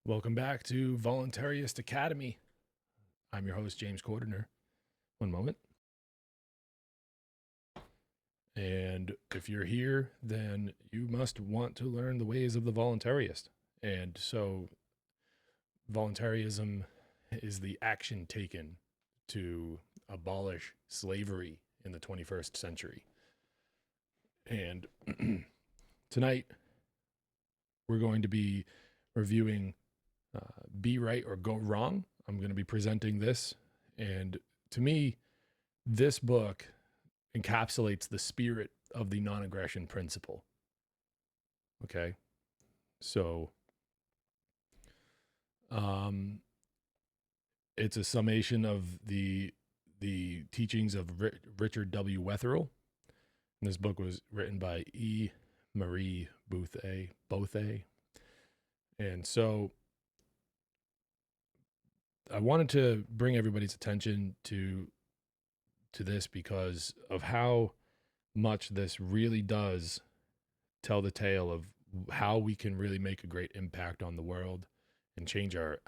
Welcome back to Voluntarist Academy. I'm your host, James Cordiner. One moment. And if you're here, then you must want to learn the ways of the voluntarist. And so voluntarism is the action taken to abolish slavery in the 21st century. And tonight, we're going to be reviewing Be Right or Go Wrong. I'm going to be presenting this. And to me, this book encapsulates the spirit of the non-aggression principle. Okay. So, it's a summation of the teachings of Richard W. Wetherill. And this book was written by E. Marie Bothe. And so I wanted to bring everybody's attention to this because of how much this really does tell the tale of how we can really make a great impact on the world and change our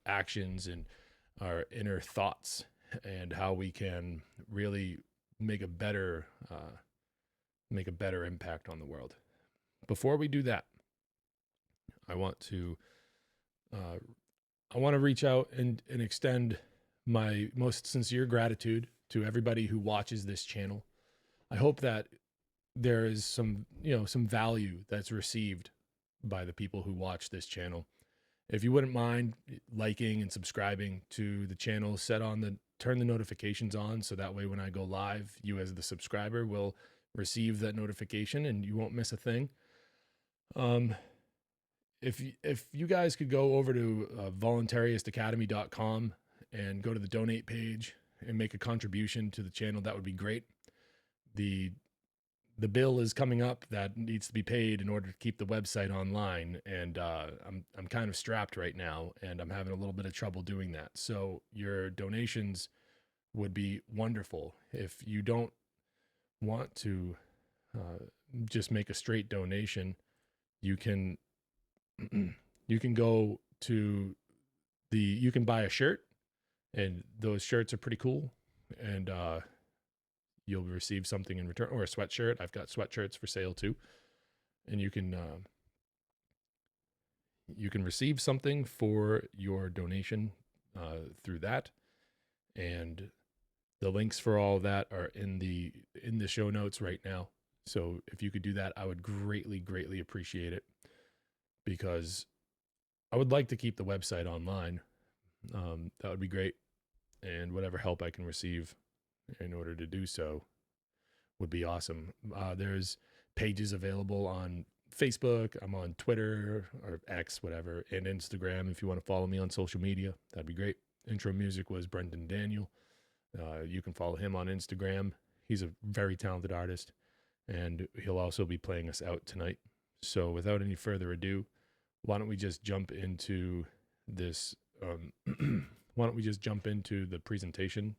actions and our inner thoughts, and how we can really make a better impact on the world. Before we do that, I want to reach out and extend my most sincere gratitude to everybody who watches this channel. I hope that there is some value that's received by the people who watch this channel. If you wouldn't mind liking and subscribing to the channel, turn the notifications on, so that way when I go live, you as the subscriber will receive that notification and you won't miss a thing. If you guys could go over to voluntaristacademy.com and go to the donate page and make a contribution to the channel, that would be great. The bill is coming up that needs to be paid in order to keep the website online, and I'm kind of strapped right now, and I'm having a little bit of trouble doing that. So your donations would be wonderful. If you don't want to just make a straight donation, you can go to you can buy a shirt, and those shirts are pretty cool, and you'll receive something in return, or a sweatshirt. I've got sweatshirts for sale too, and you can receive something for your donation through that. And the links for all of that are in the show notes right now. So if you could do that, I would greatly appreciate it, because I would like to keep the website online. That would be great. And whatever help I can receive in order to do so would be awesome. There's pages available on Facebook. I'm on Twitter or X, whatever, and Instagram. If you want to follow me on social media, that'd be great. Intro music was Brendan Daniel. You can follow him on Instagram. He's a very talented artist, and he'll also be playing us out tonight. So without any further ado, why don't we just jump into this? Why don't we just jump into the presentation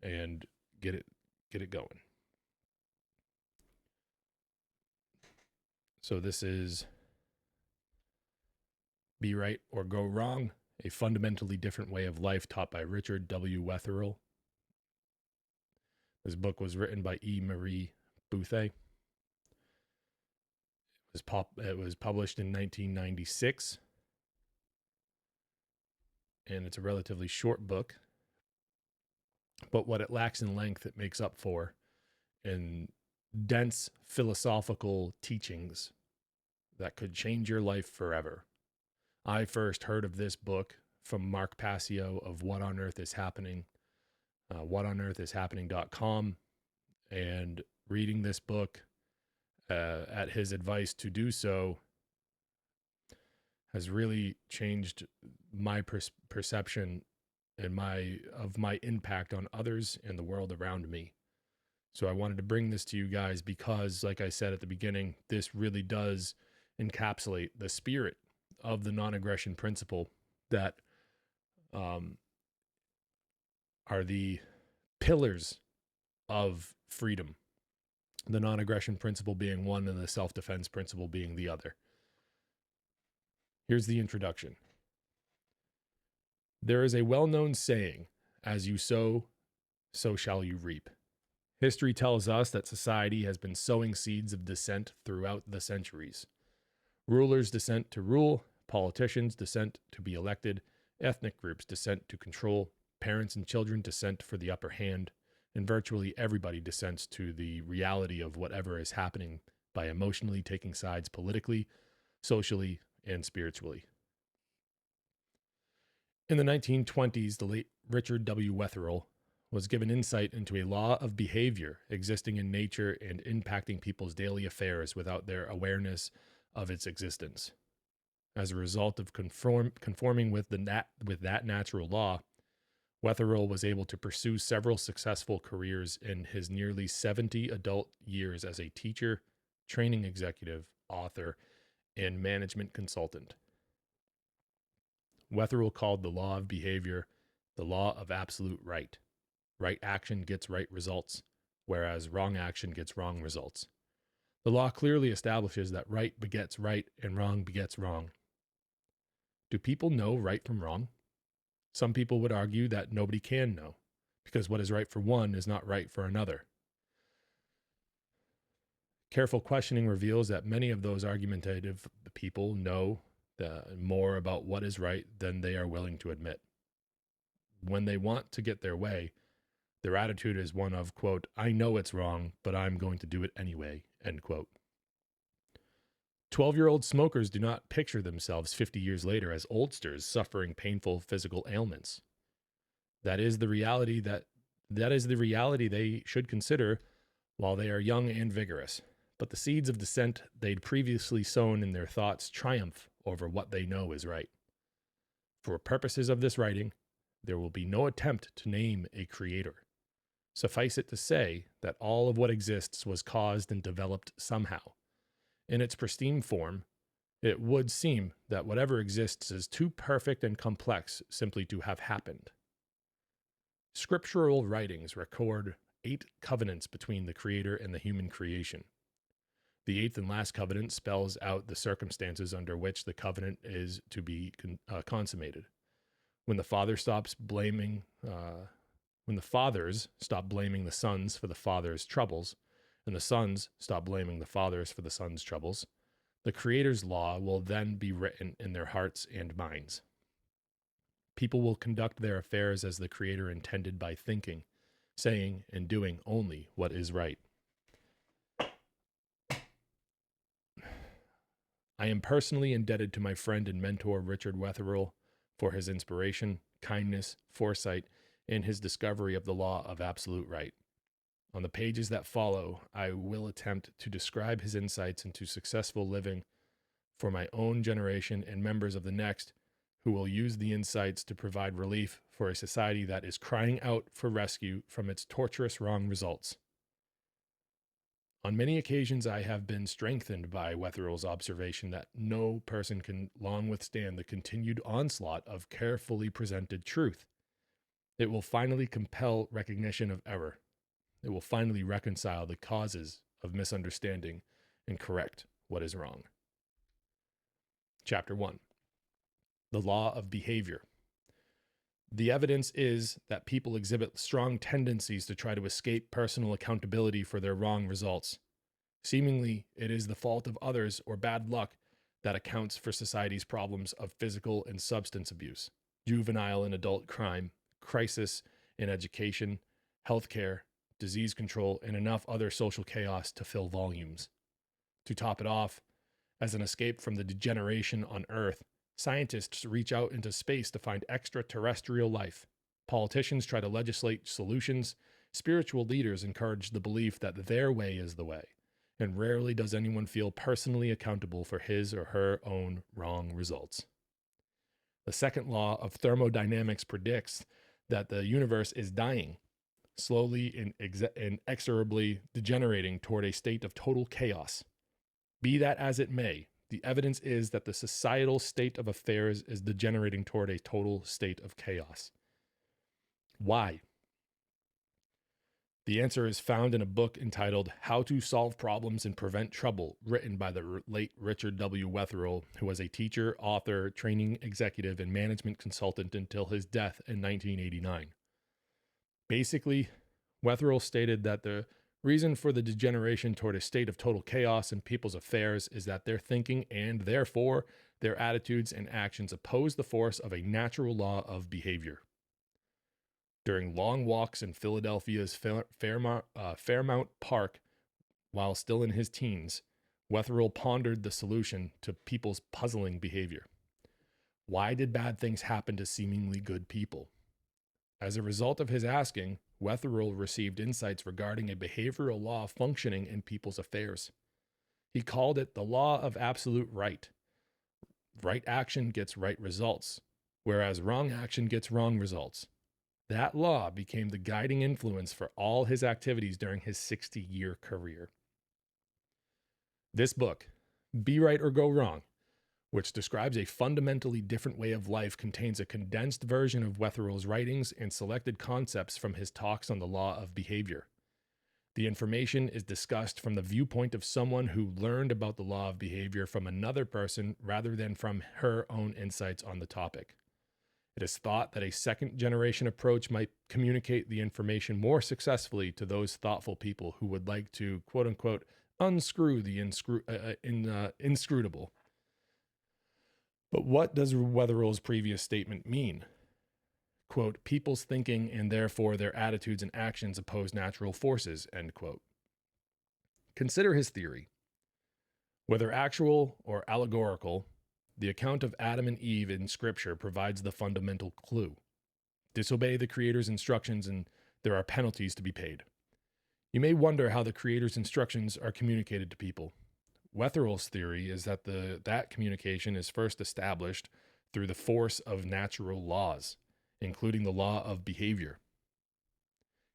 and get it going? So this is Be Right or Go Wrong, a fundamentally different way of life, taught by Richard W. Wetherill. This book was written by E. Marie Bothe. It was published in 1996. And it's a relatively short book, but what it lacks in length, it makes up for in dense philosophical teachings that could change your life forever. I first heard of this book from Mark Passio of What on Earth is Happening, whatonearthishappening.com, and reading this book at his advice to do so has really changed my perception and my impact on others and the world around me. So I wanted to bring this to you guys because, like I said at the beginning, this really does encapsulate the spirit of the non-aggression principle that are the pillars of freedom. The non-aggression principle being one and the self-defense principle being the other. Here's the introduction. There is a well-known saying, as you sow, so shall you reap. History tells us that society has been sowing seeds of dissent throughout the centuries. Rulers dissent to rule, politicians dissent to be elected, ethnic groups dissent to control, parents and children dissent for the upper hand, and virtually everybody dissents to the reality of whatever is happening by emotionally taking sides politically, socially, and spiritually. In the 1920s, the late Richard W. Wetherill was given insight into a law of behavior existing in nature and impacting people's daily affairs without their awareness of its existence. As a result of conforming with that natural law, Wetherill was able to pursue several successful careers in his nearly 70 adult years as a teacher, training executive, author, and management consultant. Wetherill called the law of behavior the law of absolute right. Right action gets right results, whereas wrong action gets wrong results. The law clearly establishes that right begets right and wrong begets wrong. Do people know right from wrong? Some people would argue that nobody can know, because what is right for one is not right for another. Careful questioning reveals that many of those argumentative people know more about what is right than they are willing to admit. When they want to get their way, their attitude is one of, quote, I know it's wrong, but I'm going to do it anyway, end quote. 12-year-old smokers do not picture themselves 50 years later as oldsters suffering painful physical ailments. That is the reality they should consider while they are young and vigorous. But the seeds of dissent they'd previously sown in their thoughts triumph over what they know is right. For purposes of this writing, there will be no attempt to name a creator. Suffice it to say that all of what exists was caused and developed somehow. In its pristine form, it would seem that whatever exists is too perfect and complex simply to have happened. Scriptural writings record 8 covenants between the Creator and the human creation. The 8th and last covenant spells out the circumstances under which the covenant is to be consummated. When the fathers stop blaming the sons for the father's troubles, and the sons stop blaming the fathers for the sons' troubles, the Creator's law will then be written in their hearts and minds. People will conduct their affairs as the Creator intended by thinking, saying, and doing only what is right. I am personally indebted to my friend and mentor Richard Wetherill for his inspiration, kindness, foresight, and his discovery of the law of absolute right. On the pages that follow, I will attempt to describe his insights into successful living for my own generation and members of the next who will use the insights to provide relief for a society that is crying out for rescue from its torturous wrong results. On many occasions, I have been strengthened by Wetherill's observation that no person can long withstand the continued onslaught of carefully presented truth. It will finally compel recognition of error. It will finally reconcile the causes of misunderstanding and correct what is wrong. Chapter 1. The Law of Behavior. The evidence is that people exhibit strong tendencies to try to escape personal accountability for their wrong results. Seemingly, it is the fault of others or bad luck that accounts for society's problems of physical and substance abuse, juvenile and adult crime, crisis in education, healthcare, disease control, and enough other social chaos to fill volumes. To top it off, as an escape from the degeneration on Earth, scientists reach out into space to find extraterrestrial life. Politicians try to legislate solutions. Spiritual leaders encourage the belief that their way is the way. And rarely does anyone feel personally accountable for his or her own wrong results. The second law of thermodynamics predicts that the universe is dying, slowly and inexorably degenerating toward a state of total chaos. Be that as it may, the evidence is that the societal state of affairs is degenerating toward a total state of chaos. Why? The answer is found in a book entitled How to Solve Problems and Prevent Trouble, written by the late Richard W. Wetherill, who was a teacher, author, training executive, and management consultant until his death in 1989. Basically, Wetherill stated that the reason for the degeneration toward a state of total chaos in people's affairs is that their thinking and, therefore, their attitudes and actions oppose the force of a natural law of behavior. During long walks in Philadelphia's Fairmount Park while still in his teens, Wetherill pondered the solution to people's puzzling behavior. Why did bad things happen to seemingly good people? As a result of his asking, Wetherill received insights regarding a behavioral law functioning in people's affairs. He called it the law of absolute right. Right action gets right results, whereas wrong action gets wrong results. That law became the guiding influence for all his activities during his 60-year career. This book, Be Right or Go Wrong, which describes a fundamentally different way of life, contains a condensed version of Wetherill's writings and selected concepts from his talks on the law of behavior. The information is discussed from the viewpoint of someone who learned about the law of behavior from another person rather than from her own insights on the topic. It is thought that a second-generation approach might communicate the information more successfully to those thoughtful people who would like to, quote-unquote, unscrew the inscrutable. But what does Wetherill's previous statement mean? Quote, people's thinking and therefore their attitudes and actions oppose natural forces, end quote. Consider his theory. Whether actual or allegorical, the account of Adam and Eve in Scripture provides the fundamental clue. Disobey the Creator's instructions and there are penalties to be paid. You may wonder how the Creator's instructions are communicated to people. Wetherill's theory is that that communication is first established through the force of natural laws, including the law of behavior.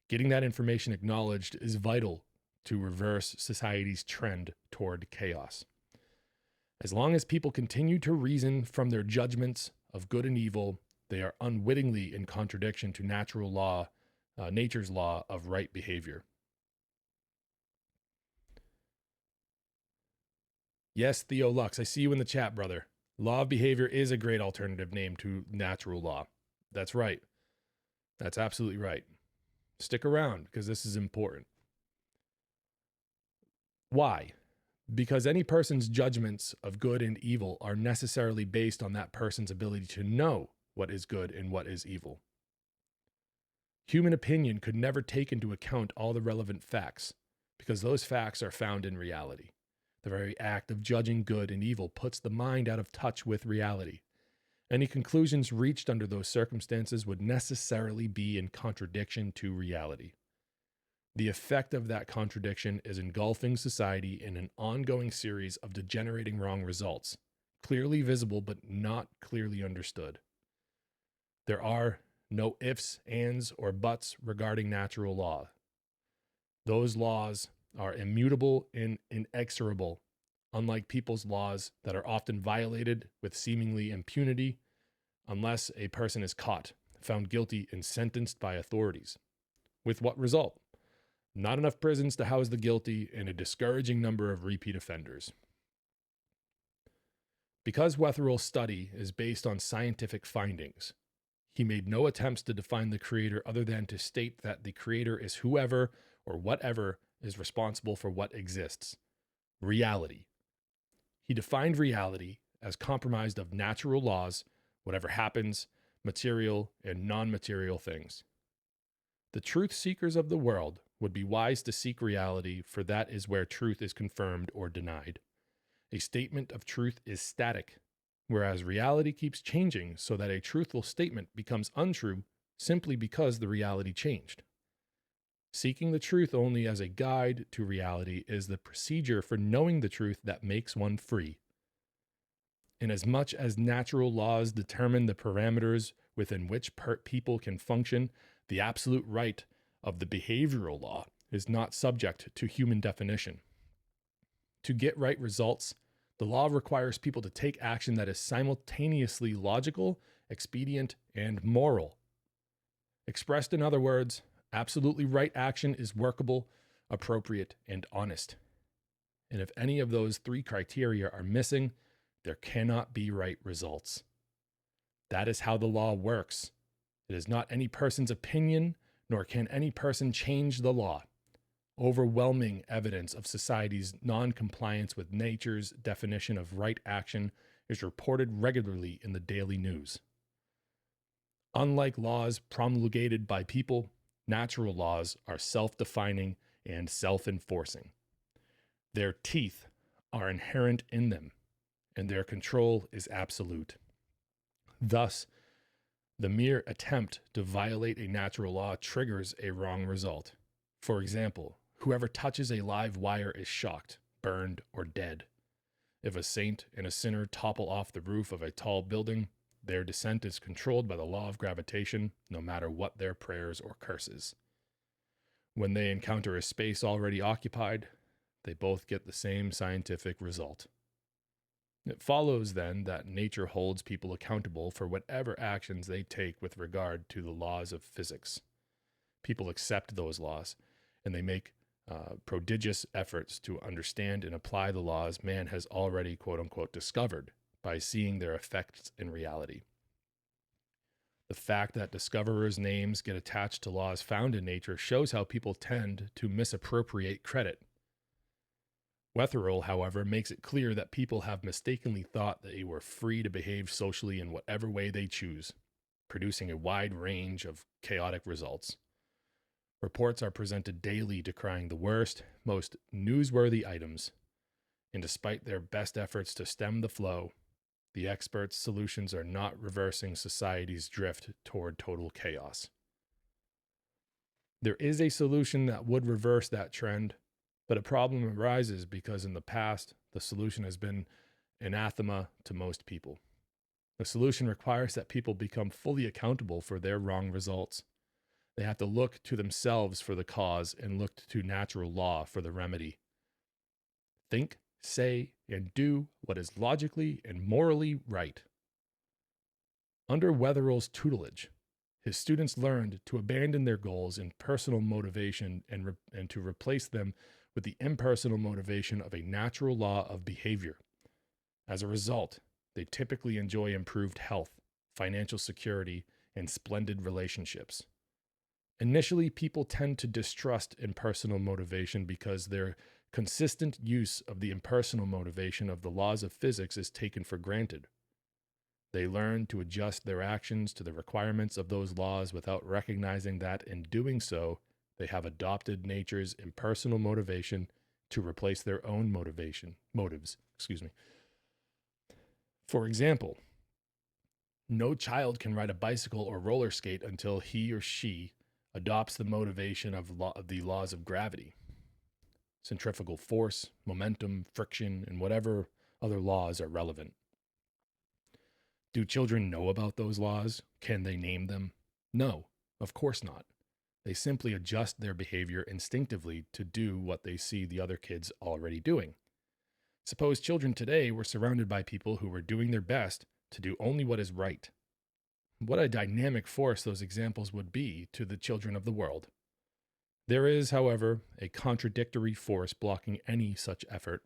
Getting that information acknowledged is vital to reverse society's trend toward chaos. As long as people continue to reason from their judgments of good and evil, they are unwittingly in contradiction to natural law, nature's law of right behavior. Yes, Theo Lux, I see you in the chat, brother. Law of behavior is a great alternative name to natural law. That's right. That's absolutely right. Stick around because this is important. Why? Because any person's judgments of good and evil are necessarily based on that person's ability to know what is good and what is evil. Human opinion could never take into account all the relevant facts, because those facts are found in reality. The very act of judging good and evil puts the mind out of touch with reality. Any conclusions reached under those circumstances would necessarily be in contradiction to reality. The effect of that contradiction is engulfing society in an ongoing series of degenerating wrong results, clearly visible but not clearly understood. There are no ifs, ands, or buts regarding natural law. Those laws are immutable and inexorable, unlike people's laws that are often violated with seemingly impunity unless a person is caught, found guilty, and sentenced by authorities. With what result? Not enough prisons to house the guilty and a discouraging number of repeat offenders. Because Wetherill's study is based on scientific findings, he made no attempts to define the Creator other than to state that the Creator is whoever or whatever is responsible for what exists. Reality. He defined reality as comprised of natural laws, whatever happens, material and non-material things. The truth seekers of the world would be wise to seek reality, for that is where truth is confirmed or denied. A statement of truth is static, whereas reality keeps changing so that a truthful statement becomes untrue simply because the reality changed. Seeking the truth only as a guide to reality is the procedure for knowing the truth that makes one free. Inasmuch as natural laws determine the parameters within which people can function, the absolute right of the behavioral law is not subject to human definition. To get right results, the law requires people to take action that is simultaneously logical, expedient, and moral. Expressed in other words, Absolutely right action is workable, appropriate, and honest. And if any of those three criteria are missing, there cannot be right results. That is how the law works. It is not any person's opinion, nor can any person change the law. Overwhelming evidence of society's non-compliance with nature's definition of right action is reported regularly in the daily news. Unlike laws promulgated by people, natural laws are self-defining and self-enforcing. Their teeth are inherent in them, and their control is absolute. Thus, the mere attempt to violate a natural law triggers a wrong result. For example, whoever touches a live wire is shocked, burned, or dead. If a saint and a sinner topple off the roof of a tall building, their descent is controlled by the law of gravitation, no matter what their prayers or curses. When they encounter a space already occupied, they both get the same scientific result. It follows then that nature holds people accountable for whatever actions they take with regard to the laws of physics. People accept those laws, and they make prodigious efforts to understand and apply the laws man has already, quote-unquote, discovered by seeing their effects in reality. The fact that discoverers' names get attached to laws found in nature shows how people tend to misappropriate credit. Wetherill, however, makes it clear that people have mistakenly thought that they were free to behave socially in whatever way they choose, producing a wide range of chaotic results. Reports are presented daily decrying the worst, most newsworthy items, and despite their best efforts to stem the flow, the experts' solutions are not reversing society's drift toward total chaos. There is a solution that would reverse that trend, but a problem arises because in the past, the solution has been anathema to most people. The solution requires that people become fully accountable for their wrong results. They have to look to themselves for the cause and look to natural law for the remedy. Think, say, and do what is logically and morally right. Under Wetherill's tutelage, his students learned to abandon their goals and personal motivation and to replace them with the impersonal motivation of a natural law of behavior. As a result, they typically enjoy improved health, financial security, and splendid relationships. Initially, people tend to distrust impersonal motivation because their consistent use of the impersonal motivation of the laws of physics is taken for granted. They learn to adjust their actions to the requirements of those laws without recognizing that in doing so, they have adopted nature's impersonal motivation to replace their own motives. For example, no child can ride a bicycle or roller skate until he or she adopts the motivation of the laws of gravity, centrifugal force, momentum, friction, and whatever other laws are relevant. Do children know about those laws? Can they name them? No, of course not. They simply adjust their behavior instinctively to do what they see the other kids already doing. Suppose children today were surrounded by people who were doing their best to do only what is right. What a dynamic force those examples would be to the children of the world. There is, however, a contradictory force blocking any such effort.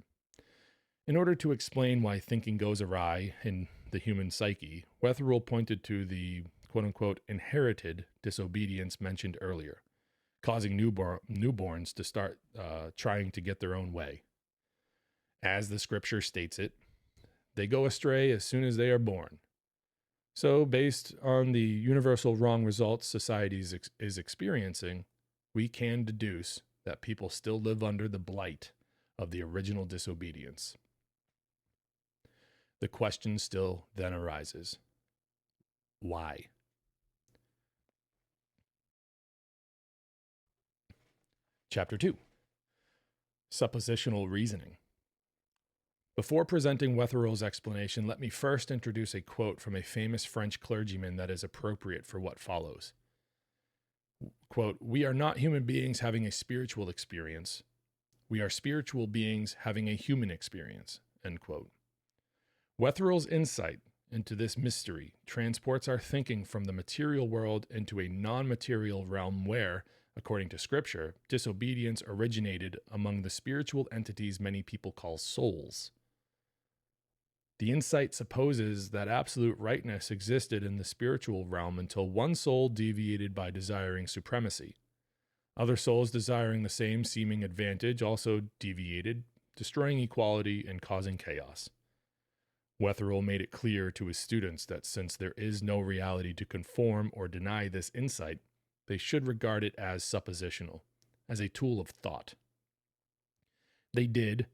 In order to explain why thinking goes awry in the human psyche, Wetherill pointed to the quote-unquote inherited disobedience mentioned earlier, causing newborns to start trying to get their own way. As the scripture states it, they go astray as soon as they are born. So, based on the universal wrong results society is experiencing, we can deduce that people still live under the blight of the original disobedience. The question still then arises, why? Chapter 2, Suppositional Reasoning. Before presenting Wetherill's explanation, let me first introduce a quote from a famous French clergyman that is appropriate for what follows. Quote, "We are not human beings having a spiritual experience. We are spiritual beings having a human experience." End quote. Wetherill's insight into this mystery transports our thinking from the material world into a non-material realm where, According to scripture, disobedience originated among the spiritual entities many people call souls. The insight supposes that absolute rightness existed in the spiritual realm until one soul deviated by desiring supremacy. Other souls desiring the same seeming advantage also deviated, destroying equality and causing chaos. Wetherill made it clear to his students that since there is no reality to conform or deny this insight, they should regard it as suppositional, as a tool of thought. They did,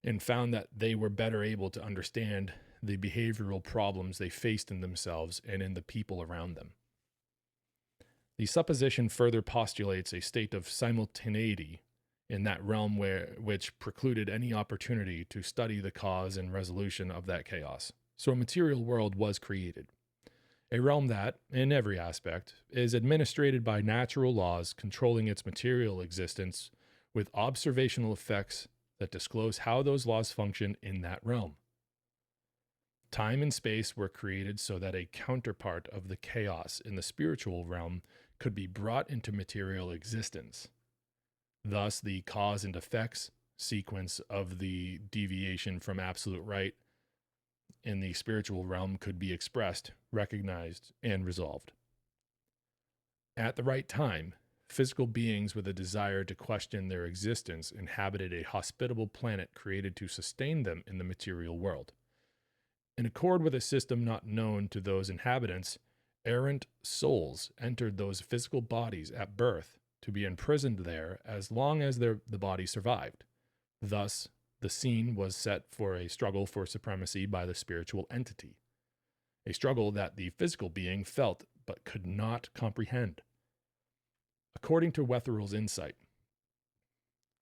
and found that they were better able to understand the behavioral problems they faced in themselves and in the people around them. The supposition further postulates a state of simultaneity in that realm which precluded any opportunity to study the cause and resolution of that chaos. So a material world was created, a realm that, in every aspect, is administrated by natural laws controlling its material existence with observational effects that disclose how those laws function in that realm. Time and space were created so that a counterpart of the chaos in the spiritual realm could be brought into material existence. Thus, the cause and effects sequence of the deviation from absolute right in the spiritual realm could be expressed, recognized, and resolved. At the right time, physical beings with a desire to question their existence inhabited a hospitable planet created to sustain them in the material world. In accord with a system not known to those inhabitants, errant souls entered those physical bodies at birth to be imprisoned there as long as the body survived. Thus, the scene was set for a struggle for supremacy by the spiritual entity, a struggle that the physical being felt but could not comprehend. According to Wetherill's insight,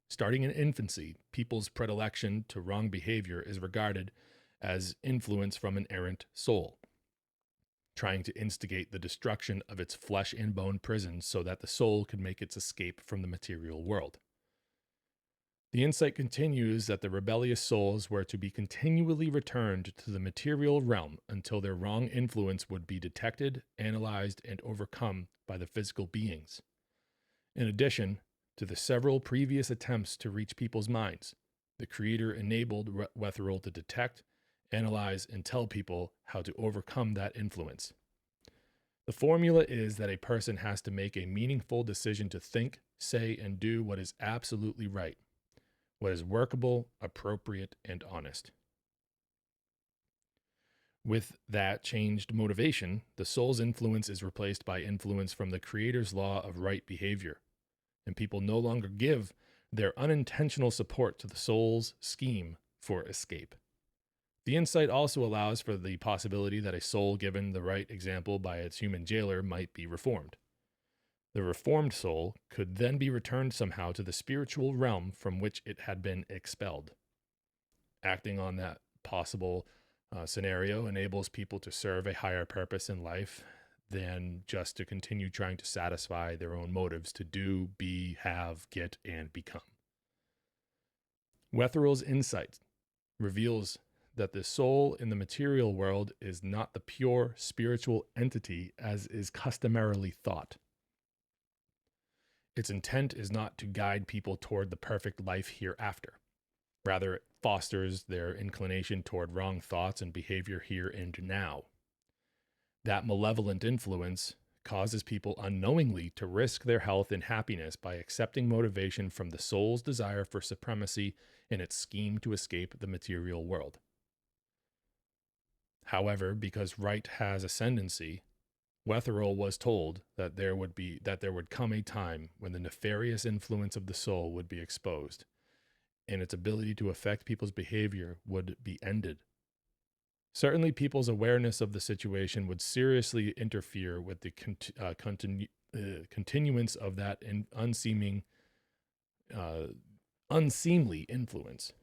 starting in infancy, people's predilection to wrong behavior is regarded as influence from an errant soul, trying to instigate the destruction of its flesh and bone prison so that the soul could make its escape from the material world. The insight continues that the rebellious souls were to be continually returned to the material realm until their wrong influence would be detected, analyzed, and overcome by the physical beings. In addition to the several previous attempts to reach people's minds, the Creator enabled Wetherill to detect, analyze, and tell people how to overcome that influence. The formula is that a person has to make a meaningful decision to think, say, and do what is absolutely right, what is workable, appropriate, and honest. With that changed motivation, the soul's influence is replaced by influence from the Creator's law of right behavior, and people no longer give their unintentional support to the soul's scheme for escape. The insight also allows for the possibility that a soul given the right example by its human jailer might be reformed. The reformed soul could then be returned somehow to the spiritual realm from which it had been expelled. Acting on that possible scenario enables people to serve a higher purpose in life than just to continue trying to satisfy their own motives to do, be, have, get, and become. Wetherill's insight reveals that the soul in the material world is not the pure spiritual entity as is customarily thought. Its intent is not to guide people toward the perfect life hereafter. Rather, it fosters their inclination toward wrong thoughts and behavior here and now. That malevolent influence causes people unknowingly to risk their health and happiness by accepting motivation from the soul's desire for supremacy in its scheme to escape the material world. However, because right has ascendancy, Wetherill was told that there would come a time when the nefarious influence of the soul would be exposed, and its ability to affect people's behavior would be ended. Certainly, people's awareness of the situation would seriously interfere with the continuance of that unseemly influence.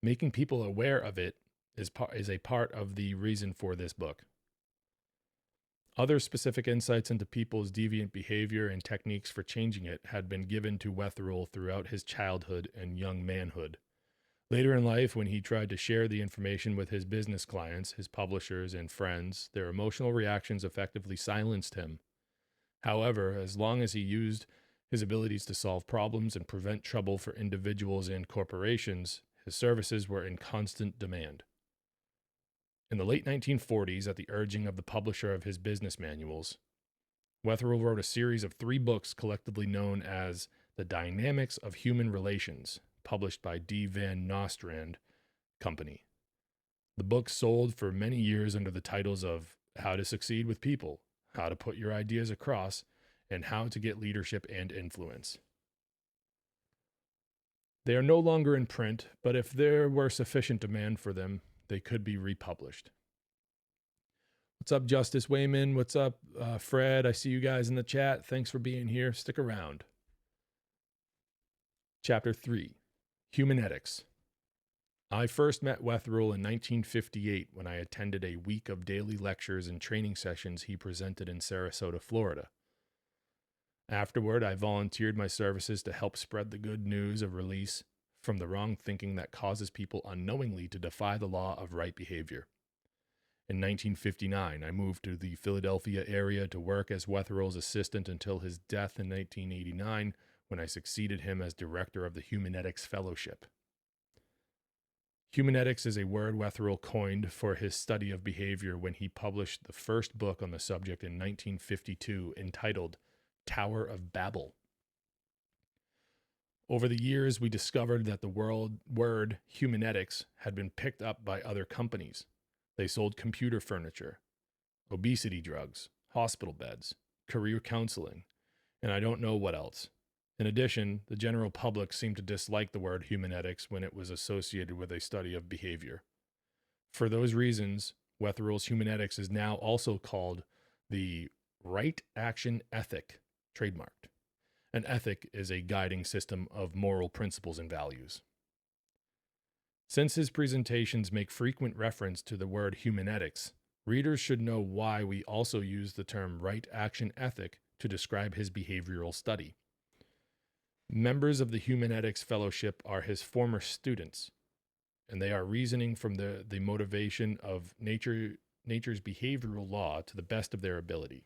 Making people aware of it is a part of the reason for this book. Other specific insights into people's deviant behavior and techniques for changing it had been given to Wetherill throughout his childhood and young manhood. Later in life, when he tried to share the information with his business clients, his publishers, and friends, their emotional reactions effectively silenced him. However, as long as he used his abilities to solve problems and prevent trouble for individuals and corporations, his services were in constant demand. In the late 1940s, at the urging of the publisher of his business manuals, Wetherill wrote a series of 3 books collectively known as The Dynamics of Human Relations, published by D. Van Nostrand Company. The books sold for many years under the titles of How to Succeed with People, How to Put Your Ideas Across, and How to Get Leadership and Influence. They are no longer in print, but if there were sufficient demand for them, they could be republished. What's up, Justice Wayman? What's up, Fred? I see you guys in the chat. Thanks for being here. Stick around. Chapter 3, Humanetics. I first met Wetherill in 1958 when I attended a week of daily lectures and training sessions he presented in Sarasota, Florida. Afterward, I volunteered my services to help spread the good news of release from the wrong thinking that causes people unknowingly to defy the law of right behavior. In 1959, I moved to the Philadelphia area to work as Wetherill's assistant until his death in 1989, when I succeeded him as director of the Humanetics Fellowship. Humanetics is a word Wetherill coined for his study of behavior when he published the first book on the subject in 1952, entitled Tower of Babel. Over the years, we discovered that the word humanetics had been picked up by other companies. They sold computer furniture, obesity drugs, hospital beds, career counseling, and I don't know what else. In addition, the general public seemed to dislike the word humanetics when it was associated with a study of behavior. For those reasons, Wetherill's Humanetics is now also called the Right Action Ethic, trademarked. An ethic is a guiding system of moral principles and values. Since his presentations make frequent reference to the word humanetics, readers should know why we also use the term right action ethic to describe his behavioral study. Members of the Humanetics Fellowship are his former students, and they are reasoning from the motivation of nature's behavioral law to the best of their ability.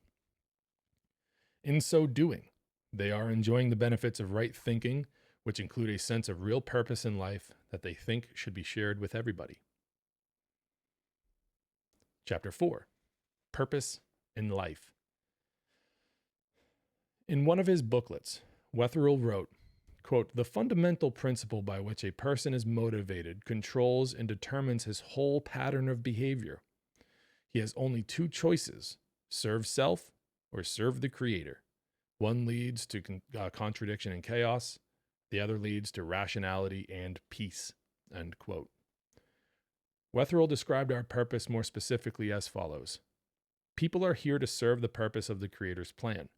In so doing, they are enjoying the benefits of right thinking, which include a sense of real purpose in life that they think should be shared with everybody. Chapter 4, Purpose in Life. In one of his booklets, Wetherill wrote, quote, "The fundamental principle by which a person is motivated controls and determines his whole pattern of behavior. He has only 2 choices, serve self or serve the Creator. One leads to contradiction and chaos. The other leads to rationality and peace," end quote. Wetherill described our purpose more specifically as follows. People are here to serve the purpose of the Creator's plan.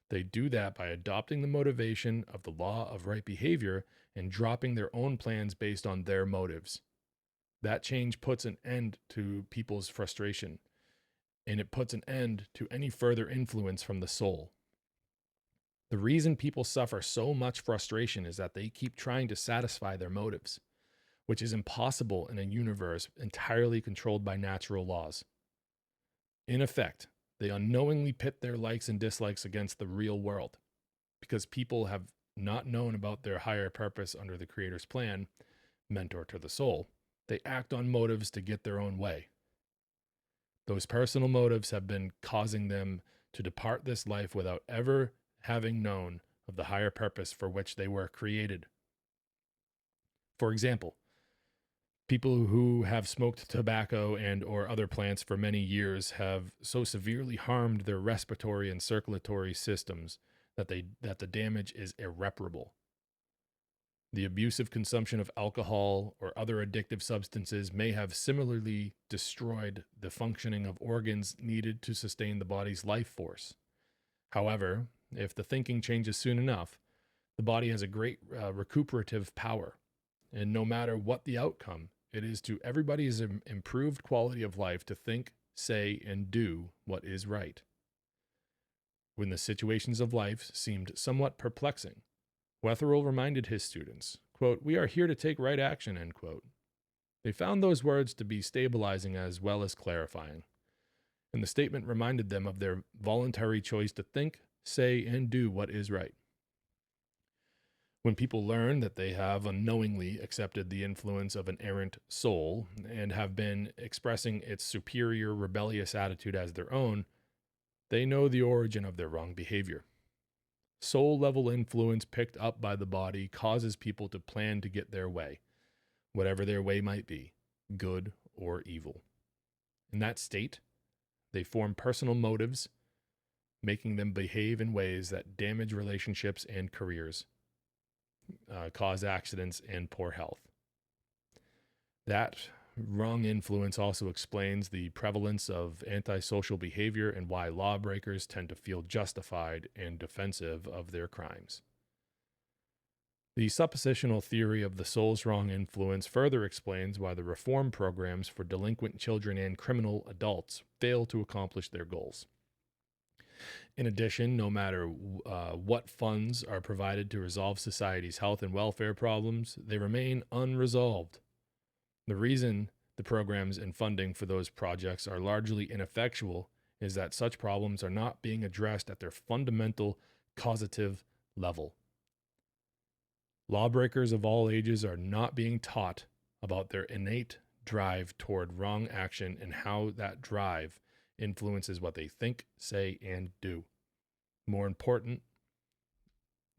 They do that by adopting the motivation of the law of right behavior and dropping their own plans based on their motives. That change puts an end to people's frustration, and it puts an end to any further influence from the soul. The reason people suffer so much frustration is that they keep trying to satisfy their motives, which is impossible in a universe entirely controlled by natural laws. In effect, they unknowingly pit their likes and dislikes against the real world. Because people have not known about their higher purpose under the Creator's plan, mentor to the soul, they act on motives to get their own way. Those personal motives have been causing them to depart this life without ever having known of the higher purpose for which they were created. For example, people who have smoked tobacco and or other plants for many years have so severely harmed their respiratory and circulatory systems that the damage is irreparable. The abusive consumption of alcohol or other addictive substances may have similarly destroyed the functioning of organs needed to sustain the body's life force. However, if the thinking changes soon enough, the body has a great recuperative power, and no matter what the outcome, it is to everybody's improved quality of life to think, say, and do what is right. When the situations of life seemed somewhat perplexing, Wetherill reminded his students, quote, "We are here to take right action," end quote. They found those words to be stabilizing as well as clarifying, and the statement reminded them of their voluntary choice to think, say, and do what is right. When people learn that they have unknowingly accepted the influence of an errant soul and have been expressing its superior rebellious attitude as their own, they know the origin of their wrong behavior. Soul level influence picked up by the body causes people to plan to get their way, whatever their way might be, good or evil. In that state, they form personal motives, making them behave in ways that damage relationships and careers, cause accidents and poor health. That wrong influence also explains the prevalence of antisocial behavior and why lawbreakers tend to feel justified and defensive of their crimes. The suppositional theory of the soul's wrong influence further explains why the reform programs for delinquent children and criminal adults fail to accomplish their goals. In addition, no matter what funds are provided to resolve society's health and welfare problems, they remain unresolved. The reason the programs and funding for those projects are largely ineffectual is that such problems are not being addressed at their fundamental causative level. Lawbreakers of all ages are not being taught about their innate drive toward wrong action and how that drive influences what they think, say, and do. More important,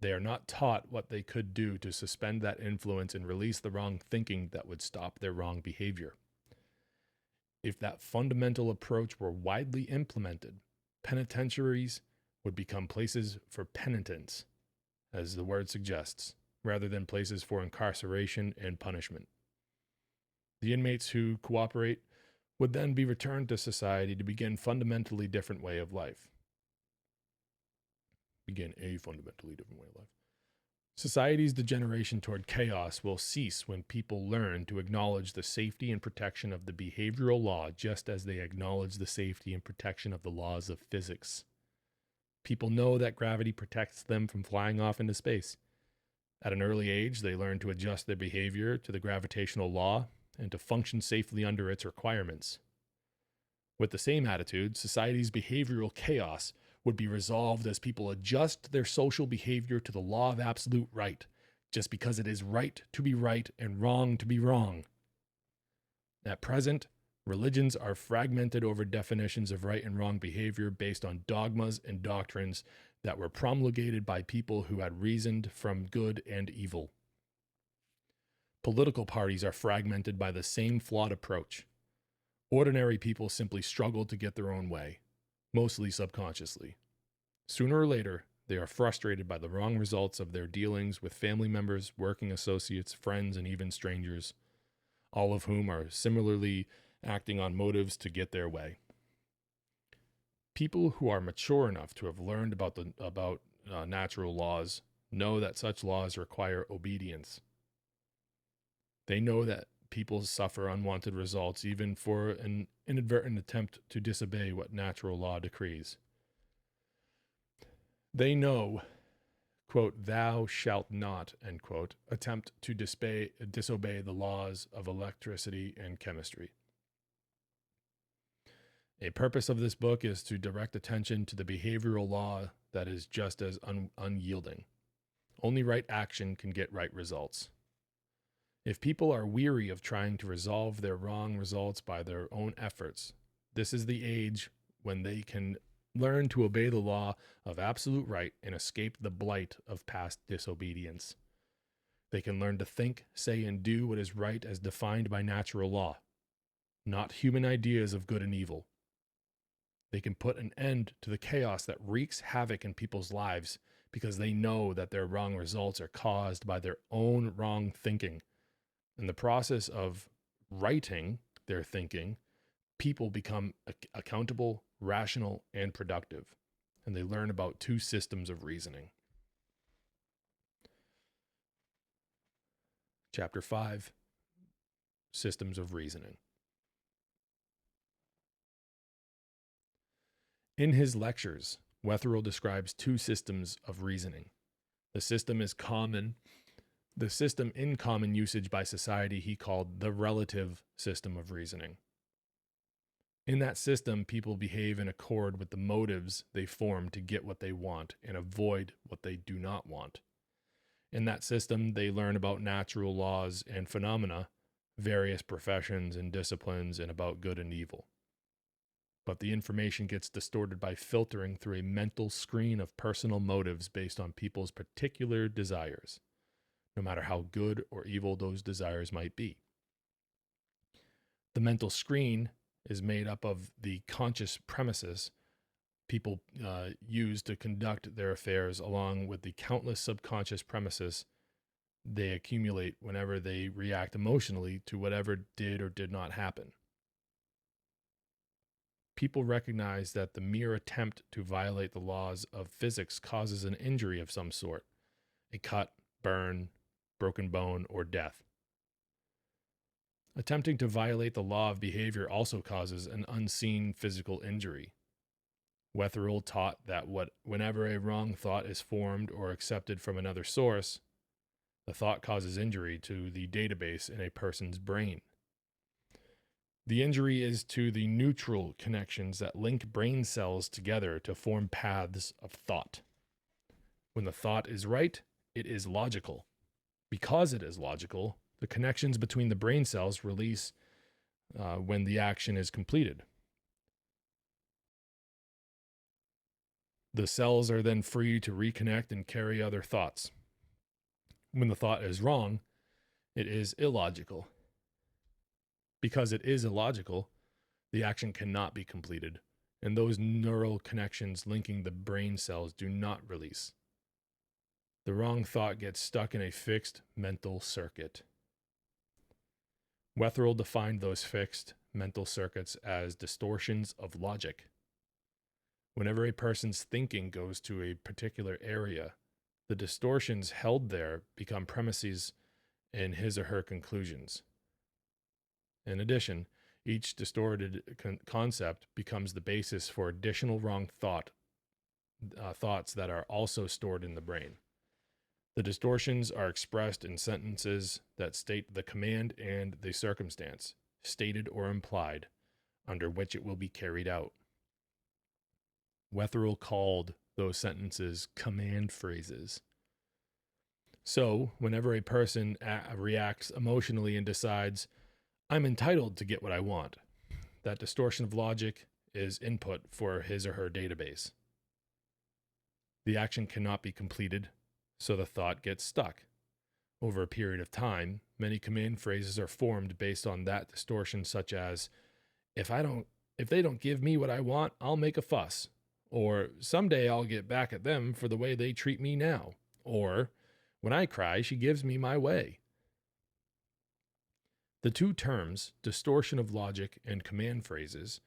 they are not taught what they could do to suspend that influence and release the wrong thinking that would stop their wrong behavior. If that fundamental approach were widely implemented, penitentiaries would become places for penitence, as the word suggests, rather than places for incarceration and punishment. The inmates who cooperate would then be returned to society to begin a fundamentally different way of life. Society's degeneration toward chaos will cease when people learn to acknowledge the safety and protection of the behavioral law just as they acknowledge the safety and protection of the laws of physics. People know that gravity protects them from flying off into space. At an early age, they learn to adjust their behavior to the gravitational law and to function safely under its requirements. With the same attitude, society's behavioral chaos would be resolved as people adjust their social behavior to the law of absolute right, just because it is right to be right and wrong to be wrong. At present, religions are fragmented over definitions of right and wrong behavior based on dogmas and doctrines that were promulgated by people who had reasoned from good and evil. Political parties are fragmented by the same flawed approach. Ordinary people simply struggle to get their own way, mostly subconsciously. Sooner or later, they are frustrated by the wrong results of their dealings with family members, working associates, friends, and even strangers, all of whom are similarly acting on motives to get their way. People who are mature enough to have learned about natural laws know that such laws require obedience. They know that people suffer unwanted results even for an inadvertent attempt to disobey what natural law decrees. They know, quote, "thou shalt not," end quote, attempt to disobey the laws of electricity and chemistry. A purpose of this book is to direct attention to the behavioral law that is just as unyielding. Only right action can get right results. If people are weary of trying to resolve their wrong results by their own efforts, this is the age when they can learn to obey the law of absolute right and escape the blight of past disobedience. They can learn to think, say, and do what is right as defined by natural law, not human ideas of good and evil. They can put an end to the chaos that wreaks havoc in people's lives because they know that their wrong results are caused by their own wrong thinking. In the process of righting their thinking, people become accountable, rational, and productive, and they learn about two systems of reasoning. Chapter 5, Systems of Reasoning. In his lectures, Wetherill describes two systems of reasoning. The system in common usage by society he called the relative system of reasoning. In that system, people behave in accord with the motives they form to get what they want and avoid what they do not want. In that system, they learn about natural laws and phenomena, various professions and disciplines, and about good and evil. But the information gets distorted by filtering through a mental screen of personal motives based on people's particular desires, no matter how good or evil those desires might be. The mental screen is made up of the conscious premises people use to conduct their affairs, along with the countless subconscious premises they accumulate whenever they react emotionally to whatever did or did not happen. People recognize that the mere attempt to violate the laws of physics causes an injury of some sort, a cut, burn, broken bone, or death. Attempting to violate the law of behavior also causes an unseen physical injury. Wetherill taught that whenever a wrong thought is formed or accepted from another source, the thought causes injury to the database in a person's brain. The injury is to the neutral connections that link brain cells together to form paths of thought. When the thought is right, it is logical. Because it is logical, the connections between the brain cells release when the action is completed. The cells are then free to reconnect and carry other thoughts. When the thought is wrong, it is illogical. Because it is illogical, the action cannot be completed, and those neural connections linking the brain cells do not release. The wrong thought gets stuck in a fixed mental circuit. Wetherill defined those fixed mental circuits as distortions of logic. Whenever a person's thinking goes to a particular area, the distortions held there become premises in his or her conclusions. In addition, each distorted concept becomes the basis for additional wrong thoughts that are also stored in the brain. The distortions are expressed in sentences that state the command and the circumstance, stated or implied, under which it will be carried out. Wetherill called those sentences command phrases. So, whenever a person reacts emotionally and decides, I'm entitled to get what I want, that distortion of logic is input for his or her database. The action cannot be completed, so the thought gets stuck. Over a period of time, many command phrases are formed based on that distortion, such as, if they don't give me what I want, I'll make a fuss. Or, someday I'll get back at them for the way they treat me now. Or, when I cry, she gives me my way. The two terms, distortion of logic and command phrases,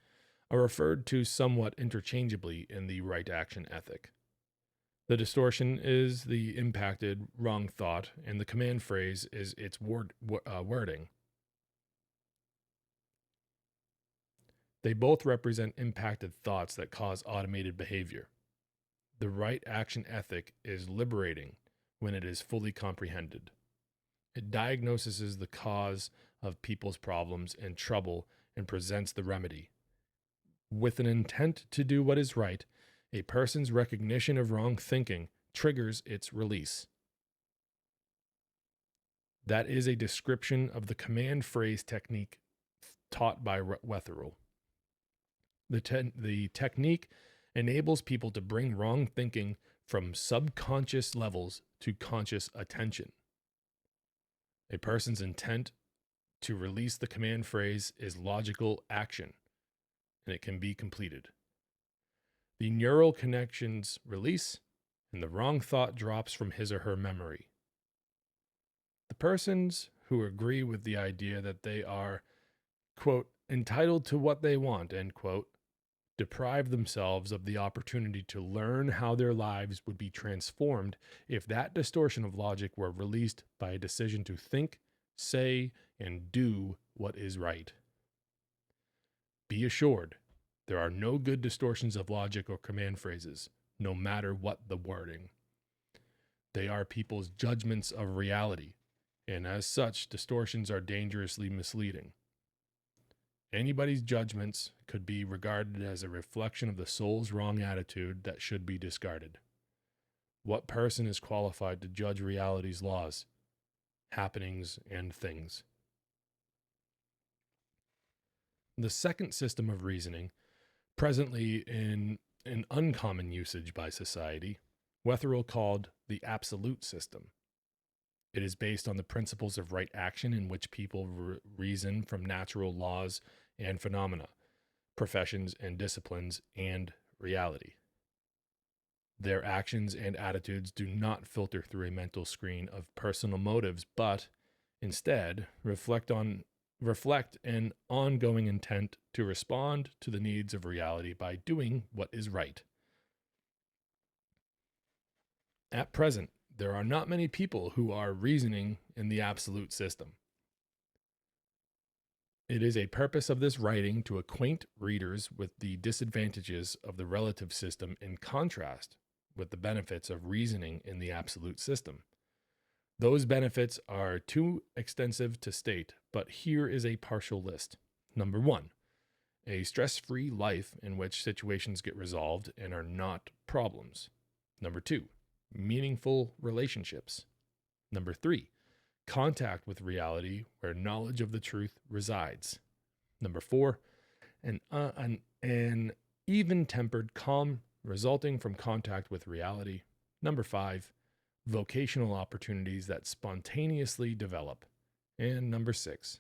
are referred to somewhat interchangeably in the right action ethic. The distortion is the impacted wrong thought, and the command phrase is its wording. They both represent impacted thoughts that cause automated behavior. The right action ethic is liberating when it is fully comprehended. It diagnoses the cause of people's problems and trouble and presents the remedy. With an intent to do what is right, a person's recognition of wrong thinking triggers its release. That is a description of the command phrase technique taught by Wetherill. The technique enables people to bring wrong thinking from subconscious levels to conscious attention. A person's intent to release the command phrase is logical action, and it can be completed. The neural connections release, and the wrong thought drops from his or her memory. The persons who agree with the idea that they are, quote, entitled to what they want, end quote, deprive themselves of the opportunity to learn how their lives would be transformed if that distortion of logic were released by a decision to think, say, and do what is right. Be assured, there are no good distortions of logic or command phrases, no matter what the wording. They are people's judgments of reality, and as such, distortions are dangerously misleading. Anybody's judgments could be regarded as a reflection of the soul's wrong attitude that should be discarded. What person is qualified to judge reality's laws, happenings, and things? The second system of reasoning, presently in an uncommon usage by society, Wetherill called the absolute system. It is based on the principles of right action in which people reason from natural laws and phenomena, professions and disciplines, and reality. Their actions and attitudes do not filter through a mental screen of personal motives, but instead reflect an ongoing intent to respond to the needs of reality by doing what is right. At present, there are not many people who are reasoning in the absolute system. It is a purpose of this writing to acquaint readers with the disadvantages of the relative system in contrast with the benefits of reasoning in the absolute system. Those benefits are too extensive to state, but here is a partial list. Number 1, a stress-free life in which situations get resolved and are not problems. Number 2, meaningful relationships. Number 3, contact with reality where knowledge of the truth resides. Number 4, an even-tempered calm resulting from contact with reality. Number 5, vocational opportunities that spontaneously develop. And number 6,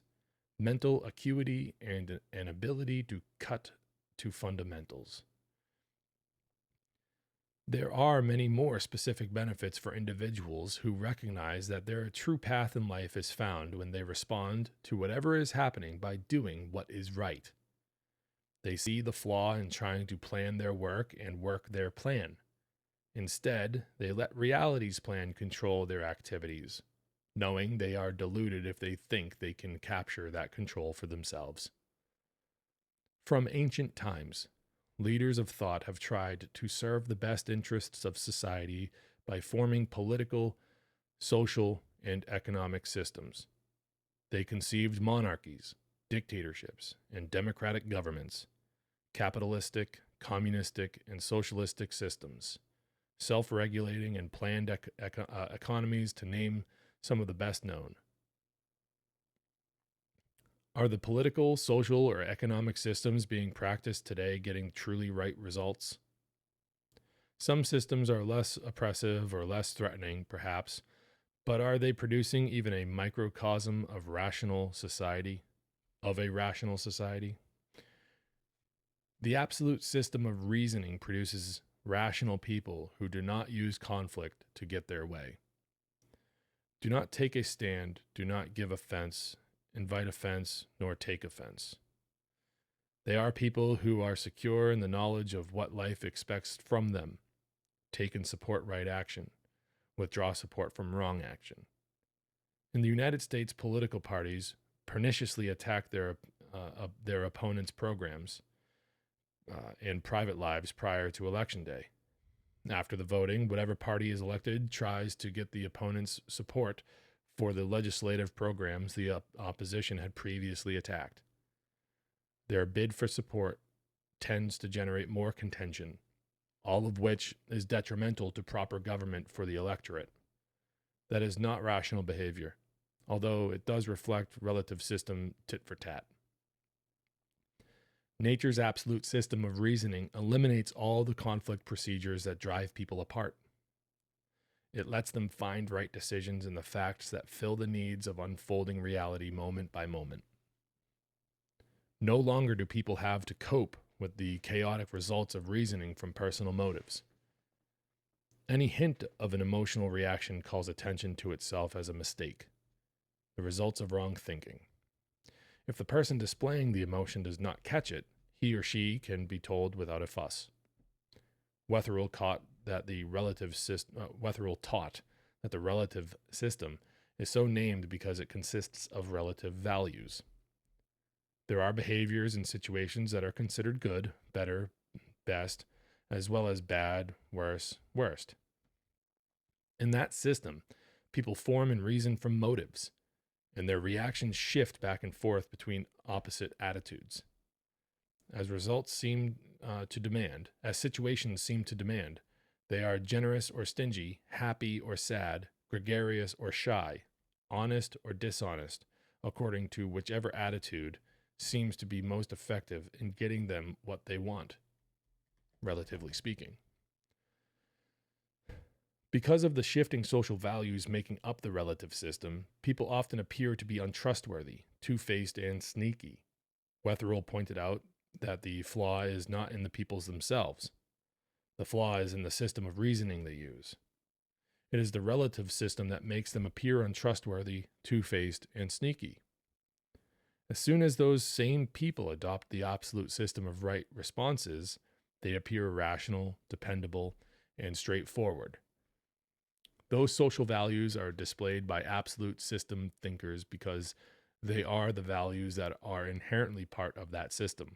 mental acuity and an ability to cut to fundamentals. There are many more specific benefits for individuals who recognize that their true path in life is found when they respond to whatever is happening by doing what is right. They see the flaw in trying to plan their work and work their plan. Instead, they let reality's plan control their activities, knowing they are deluded if they think they can capture that control for themselves. From ancient times, leaders of thought have tried to serve the best interests of society by forming political, social, and economic systems. They conceived monarchies, dictatorships, and democratic governments, capitalistic, communistic, and socialistic systems, self-regulating and planned economies, to name some of the best known. Are the political, social, or economic systems being practiced today getting truly right results? Some systems are less oppressive or less threatening, perhaps, but are they producing even a microcosm of a rational society? The absolute system of reasoning produces rational people who do not use conflict to get their way. Do not take a stand, do not give offense, invite offense, nor take offense. They are people who are secure in the knowledge of what life expects from them. Take and support right action. Withdraw support from wrong action. In the United States, political parties perniciously attack their opponents' programs and private lives prior to Election Day. After the voting, whatever party is elected tries to get the opponent's support for the legislative programs the opposition had previously attacked. Their bid for support tends to generate more contention, all of which is detrimental to proper government for the electorate. That is not rational behavior, although it does reflect relative system tit for tat. Nature's absolute system of reasoning eliminates all the conflict procedures that drive people apart. It lets them find right decisions in the facts that fill the needs of unfolding reality moment by moment. No longer do people have to cope with the chaotic results of reasoning from personal motives. Any hint of an emotional reaction calls attention to itself as a mistake, the results of wrong thinking. If the person displaying the emotion does not catch it, he or she can be told without a fuss. Wetherill taught that the relative system is so named because it consists of relative values. There are behaviors and situations that are considered good, better, best, as well as bad, worse, worst. In that system, people form and reason from motives, and their reactions shift back and forth between opposite attitudes. As results seem to demand, as situations seem to demand, they are generous or stingy, happy or sad, gregarious or shy, honest or dishonest, according to whichever attitude seems to be most effective in getting them what they want, relatively speaking. Because of the shifting social values making up the relative system, people often appear to be untrustworthy, two-faced, and sneaky. Wetherill pointed out that the flaw is not in the peoples themselves. The flaw is in the system of reasoning they use. It is the relative system that makes them appear untrustworthy, two-faced, and sneaky. As soon as those same people adopt the absolute system of right responses, they appear rational, dependable, and straightforward. Those social values are displayed by absolute system thinkers because they are the values that are inherently part of that system.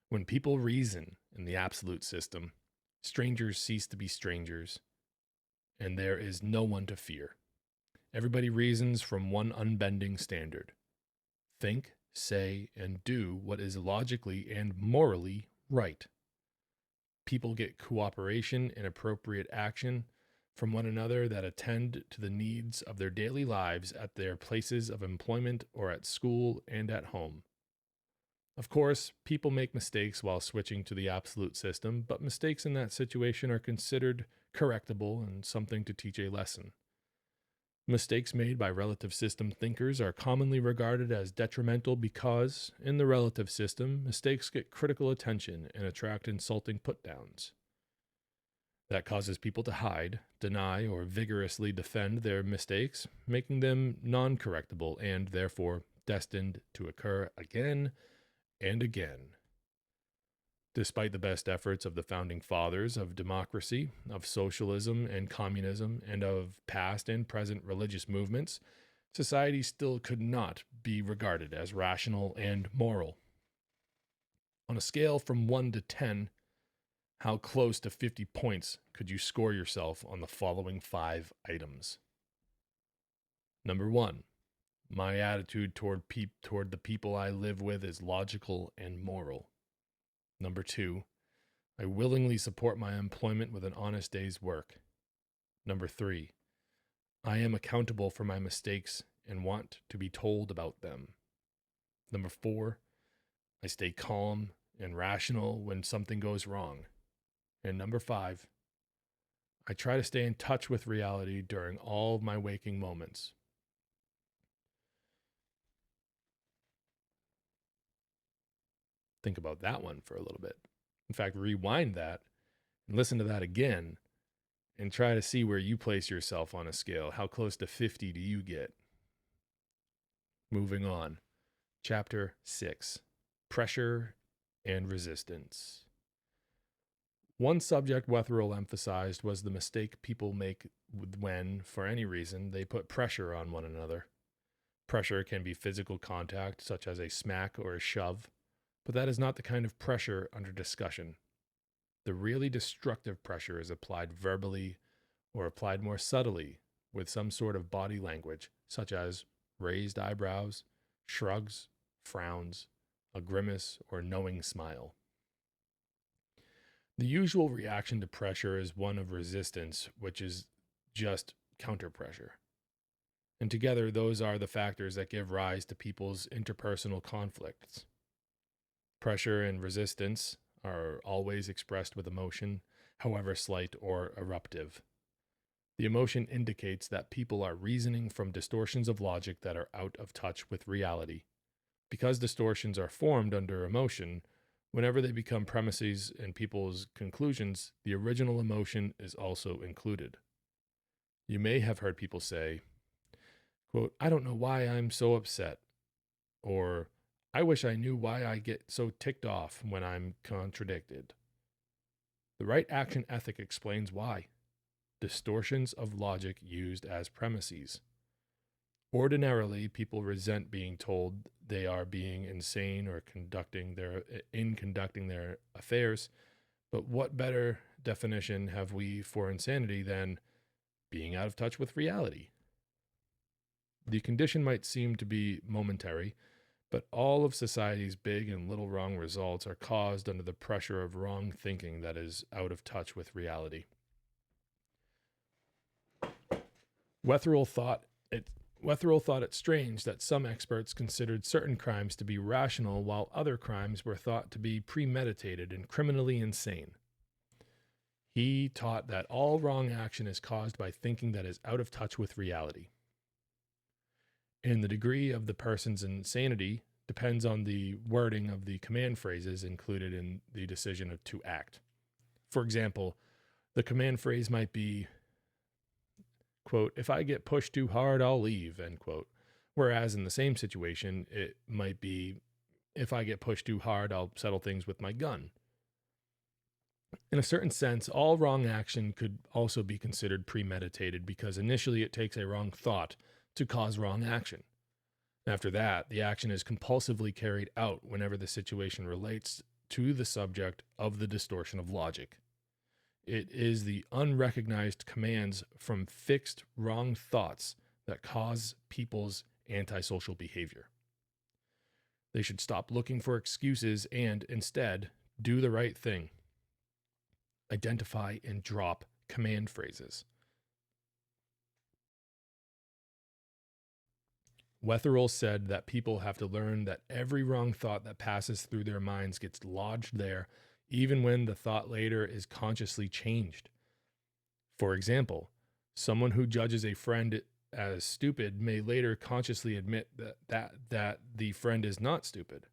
When people reason in the absolute system, strangers cease to be strangers, and there is no one to fear. Everybody reasons from one unbending standard. Think, say, and do what is logically and morally right. People get cooperation and appropriate action from one another that attend to the needs of their daily lives at their places of employment or at school and at home. Of course, people make mistakes while switching to the absolute system, but mistakes in that situation are considered correctable and something to teach a lesson. Mistakes made by relative system thinkers are commonly regarded as detrimental because, in the relative system, mistakes get critical attention and attract insulting put-downs. That causes people to hide, deny, or vigorously defend their mistakes, making them non-correctable and, therefore, destined to occur again and again. Despite the best efforts of the founding fathers of democracy, of socialism and communism, and of past and present religious movements, society still could not be regarded as rational and moral. On a scale from 1 to 10, how close to 50 points could you score yourself on the following 5 items? Number 1, my attitude toward the people I live with is logical and moral. Number 2, I willingly support my employment with an honest day's work. Number 3, I am accountable for my mistakes and want to be told about them. Number 4, I stay calm and rational when something goes wrong. And number 5, I try to stay in touch with reality during all of my waking moments. Think about that one for a little bit. In fact, rewind that and listen to that again and try to see where you place yourself on a scale. How close to 50 do you get? Moving on. Chapter 6, Pressure and Resistance. One subject Wetherill emphasized was the mistake people make when, for any reason, they put pressure on one another. Pressure can be physical contact, such as a smack or a shove, but that is not the kind of pressure under discussion. The really destructive pressure is applied verbally or applied more subtly with some sort of body language, such as raised eyebrows, shrugs, frowns, a grimace, or knowing smile. The usual reaction to pressure is one of resistance, which is just counter-pressure. And together, those are the factors that give rise to people's interpersonal conflicts. Pressure and resistance are always expressed with emotion, however slight or eruptive. The emotion indicates that people are reasoning from distortions of logic that are out of touch with reality. Because distortions are formed under emotion, whenever they become premises in people's conclusions, the original emotion is also included. You may have heard people say, quote, I don't know why I'm so upset, or I wish I knew why I get so ticked off when I'm contradicted. The right action ethic explains why. Distortions of logic used as premises. Ordinarily, people resent being told they are being insane or conducting their affairs, but what better definition have we for insanity than being out of touch with reality? The condition might seem to be momentary, but all of society's big and little wrong results are caused under the pressure of wrong thinking that is out of touch with reality. Wetherill thought it strange that some experts considered certain crimes to be rational while other crimes were thought to be premeditated and criminally insane. He taught that all wrong action is caused by thinking that is out of touch with reality. And the degree of the person's insanity depends on the wording of the command phrases included in the decision to act. For example, the command phrase might be, quote, "If I get pushed too hard, I'll leave," end quote. Whereas in the same situation, it might be, "If I get pushed too hard, I'll settle things with my gun." In a certain sense, all wrong action could also be considered premeditated because initially it takes a wrong thought to cause wrong action. After that, the action is compulsively carried out whenever the situation relates to the subject of the distortion of logic. It is the unrecognized commands from fixed wrong thoughts that cause people's antisocial behavior. They should stop looking for excuses and instead do the right thing. Identify and drop command phrases. Wetherill said that people have to learn that every wrong thought that passes through their minds gets lodged there, even when the thought later is consciously changed. For example, someone who judges a friend as stupid may later consciously admit that the friend is not stupid.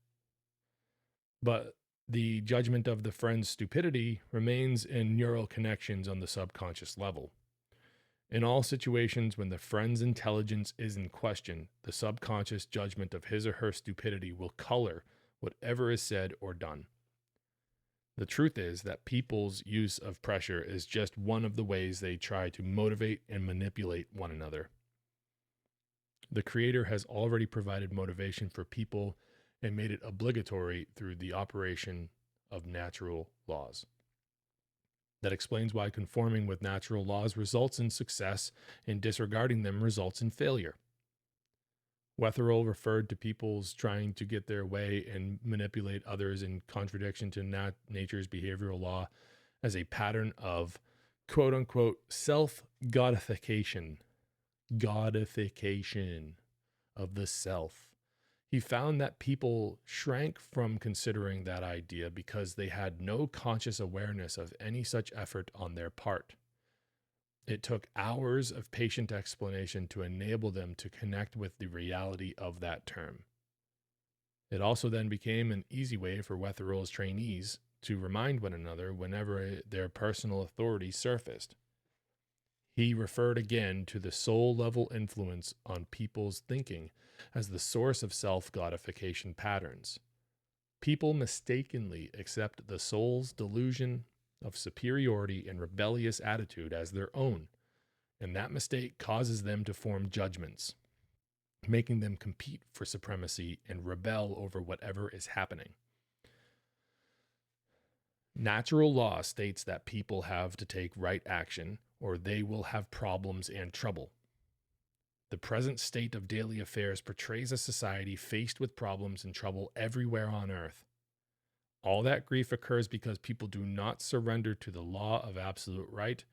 But the judgment of the friend's stupidity remains in neural connections on the subconscious level. In all situations when the friend's intelligence is in question, the subconscious judgment of his or her stupidity will color whatever is said or done. The truth is that people's use of pressure is just one of the ways they try to motivate and manipulate one another. The Creator has already provided motivation for people and made it obligatory through the operation of natural laws. That explains why conforming with natural laws results in success and disregarding them results in failure. Wetherill referred to people's trying to get their way and manipulate others in contradiction to nature's behavioral law as a pattern of quote-unquote self-godification of the self. He found that people shrank from considering that idea because they had no conscious awareness of any such effort on their part. It took hours of patient explanation to enable them to connect with the reality of that term. It also then became an easy way for Wetherill's trainees to remind one another whenever their personal authority surfaced. He referred again to the soul-level influence on people's thinking as the source of self-godification patterns. People mistakenly accept the soul's delusion of superiority and rebellious attitude as their own, and that mistake causes them to form judgments, making them compete for supremacy and rebel over whatever is happening. Natural law states that people have to take right action, or they will have problems and trouble. The present state of daily affairs portrays a society faced with problems and trouble everywhere on earth. All that grief occurs because people do not surrender to the law of absolute right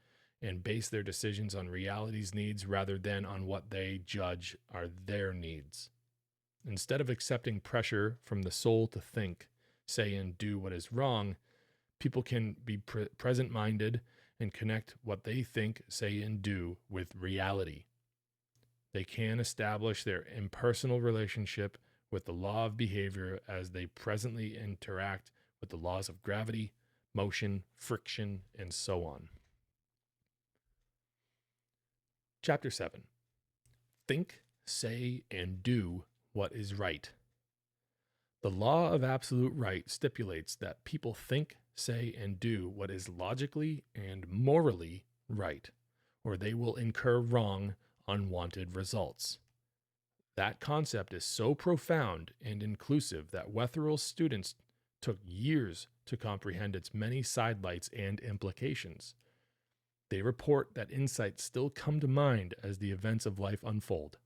and base their decisions on reality's needs rather than on what they judge are their needs. Instead of accepting pressure from the soul to think, say, and do what is wrong, people can be present-minded and connect what they think, say, and do with reality. They can establish their impersonal relationship with the law of behavior as they presently interact with the laws of gravity, motion, friction, and so on. Chapter 7. Think, say, and do what is right. The law of absolute right stipulates that people think, say, and do what is logically and morally right, or they will incur wrong, unwanted results. That concept is so profound and inclusive that Wetherill's students took years to comprehend its many sidelights and implications. They report that insights still come to mind as the events of life unfold.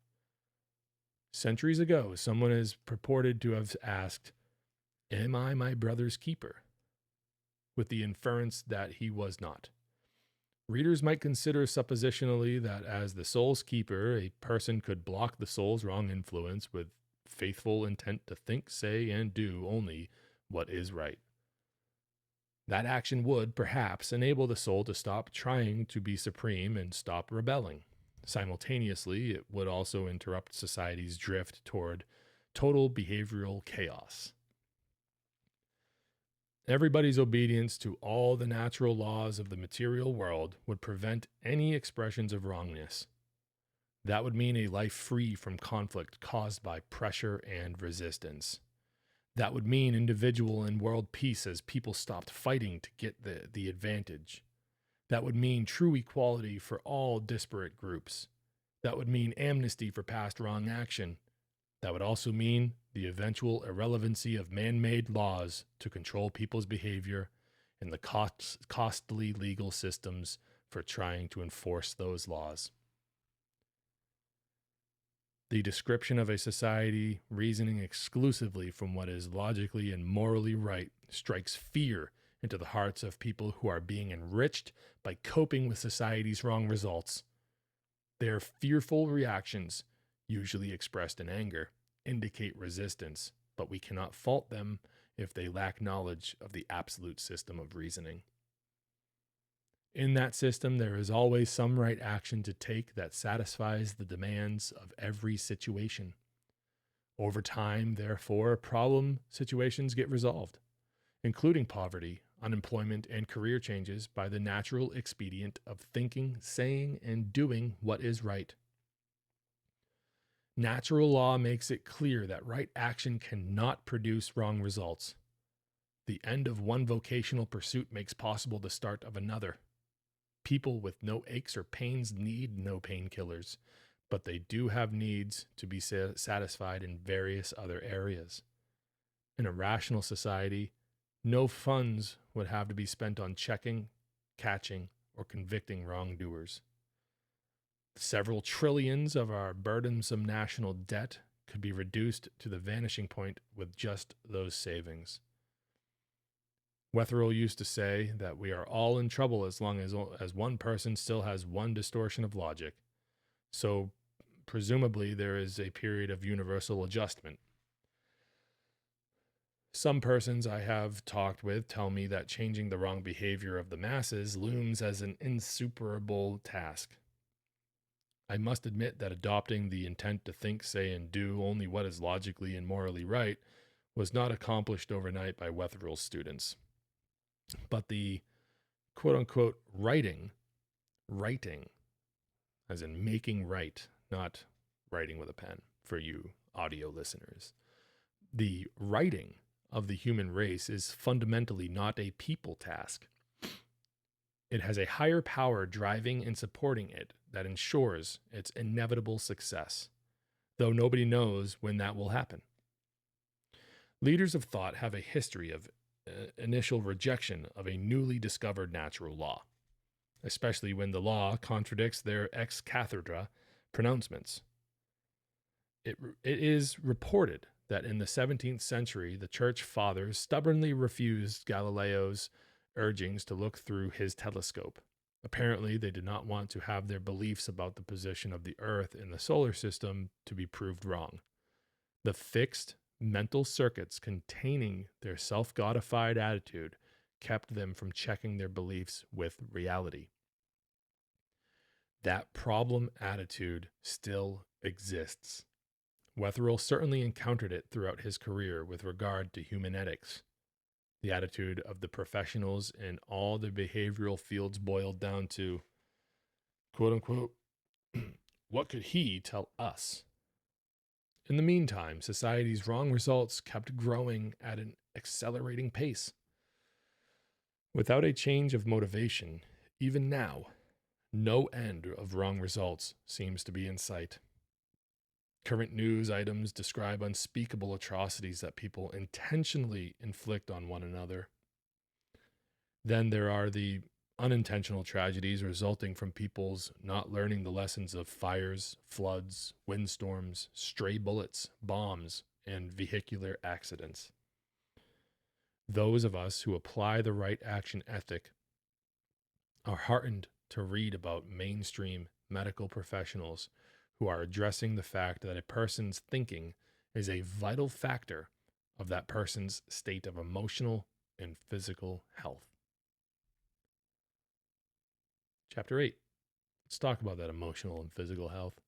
Centuries ago, someone is purported to have asked, "Am I my brother's keeper?" with the inference that he was not. Readers might consider suppositionally that as the soul's keeper, a person could block the soul's wrong influence with faithful intent to think, say, and do only what is right. That action would, perhaps, enable the soul to stop trying to be supreme and stop rebelling. Simultaneously, it would also interrupt society's drift toward total behavioral chaos. Everybody's obedience to all the natural laws of the material world would prevent any expressions of wrongness. That would mean a life free from conflict caused by pressure and resistance. That would mean individual and world peace as people stopped fighting to get the advantage. That would mean true equality for all disparate groups. That would mean amnesty for past wrong action. That would also mean the eventual irrelevancy of man-made laws to control people's behavior and the costly legal systems for trying to enforce those laws. The description of a society reasoning exclusively from what is logically and morally right strikes fear into the hearts of people who are being enriched by coping with society's wrong results. Their fearful reactions, usually expressed in anger, indicate resistance, but we cannot fault them if they lack knowledge of the absolute system of reasoning. In that system, there is always some right action to take that satisfies the demands of every situation. Over time, therefore, problem situations get resolved, including poverty, unemployment, and career changes by the natural expedient of thinking, saying, and doing what is right. Natural law makes it clear that right action cannot produce wrong results. The end of one vocational pursuit makes possible the start of another. People with no aches or pains need no painkillers, but they do have needs to be satisfied in various other areas. In a rational society, no funds would have to be spent on checking, catching, or convicting wrongdoers. Several trillions of our burdensome national debt could be reduced to the vanishing point with just those savings. Wetherill used to say that we are all in trouble as long as one person still has one distortion of logic. So, presumably, there is a period of universal adjustment. Some persons I have talked with tell me that changing the wrong behavior of the masses looms as an insuperable task. I must admit that adopting the intent to think, say, and do only what is logically and morally right was not accomplished overnight by Wetherill's students. But the quote-unquote writing, as in making right, not writing with a pen for you audio listeners. The writing of the human race is fundamentally not a people task. It has a higher power driving and supporting it that ensures its inevitable success, though nobody knows when that will happen. Leaders of thought have a history of initial rejection of a newly discovered natural law, especially when the law contradicts their ex cathedra pronouncements. It is reported that in the 17th century, the church fathers stubbornly refused Galileo's urgings to look through his telescope. Apparently, they did not want to have their beliefs about the position of the Earth in the solar system to be proved wrong. The fixed mental circuits containing their self-godified attitude kept them from checking their beliefs with reality. That problem attitude still exists. Wetherill certainly encountered it throughout his career with regard to humanetics. The attitude of the professionals in all the behavioral fields boiled down to, quote unquote, what could he tell us? In the meantime, society's wrong results kept growing at an accelerating pace. Without a change of motivation, even now, no end of wrong results seems to be in sight. Current news items describe unspeakable atrocities that people intentionally inflict on one another. Then there are the unintentional tragedies resulting from people's not learning the lessons of fires, floods, windstorms, stray bullets, bombs, and vehicular accidents. Those of us who apply the right action ethic are heartened to read about mainstream medical professionals who are addressing the fact that a person's thinking is a vital factor of that person's state of emotional and physical health. Chapter 8. Let's talk about that emotional and physical health.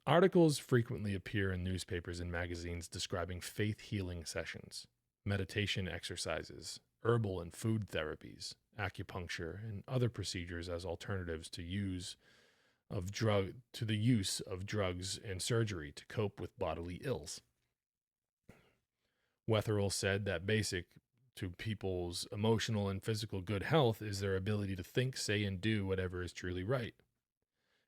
Articles frequently appear in newspapers and magazines describing faith healing sessions, meditation exercises, herbal and food therapies, acupuncture, and other procedures as alternatives to the use of drugs and surgery to cope with bodily ills. Wetherill said that basic to people's emotional and physical good health is their ability to think, say, and do whatever is truly right.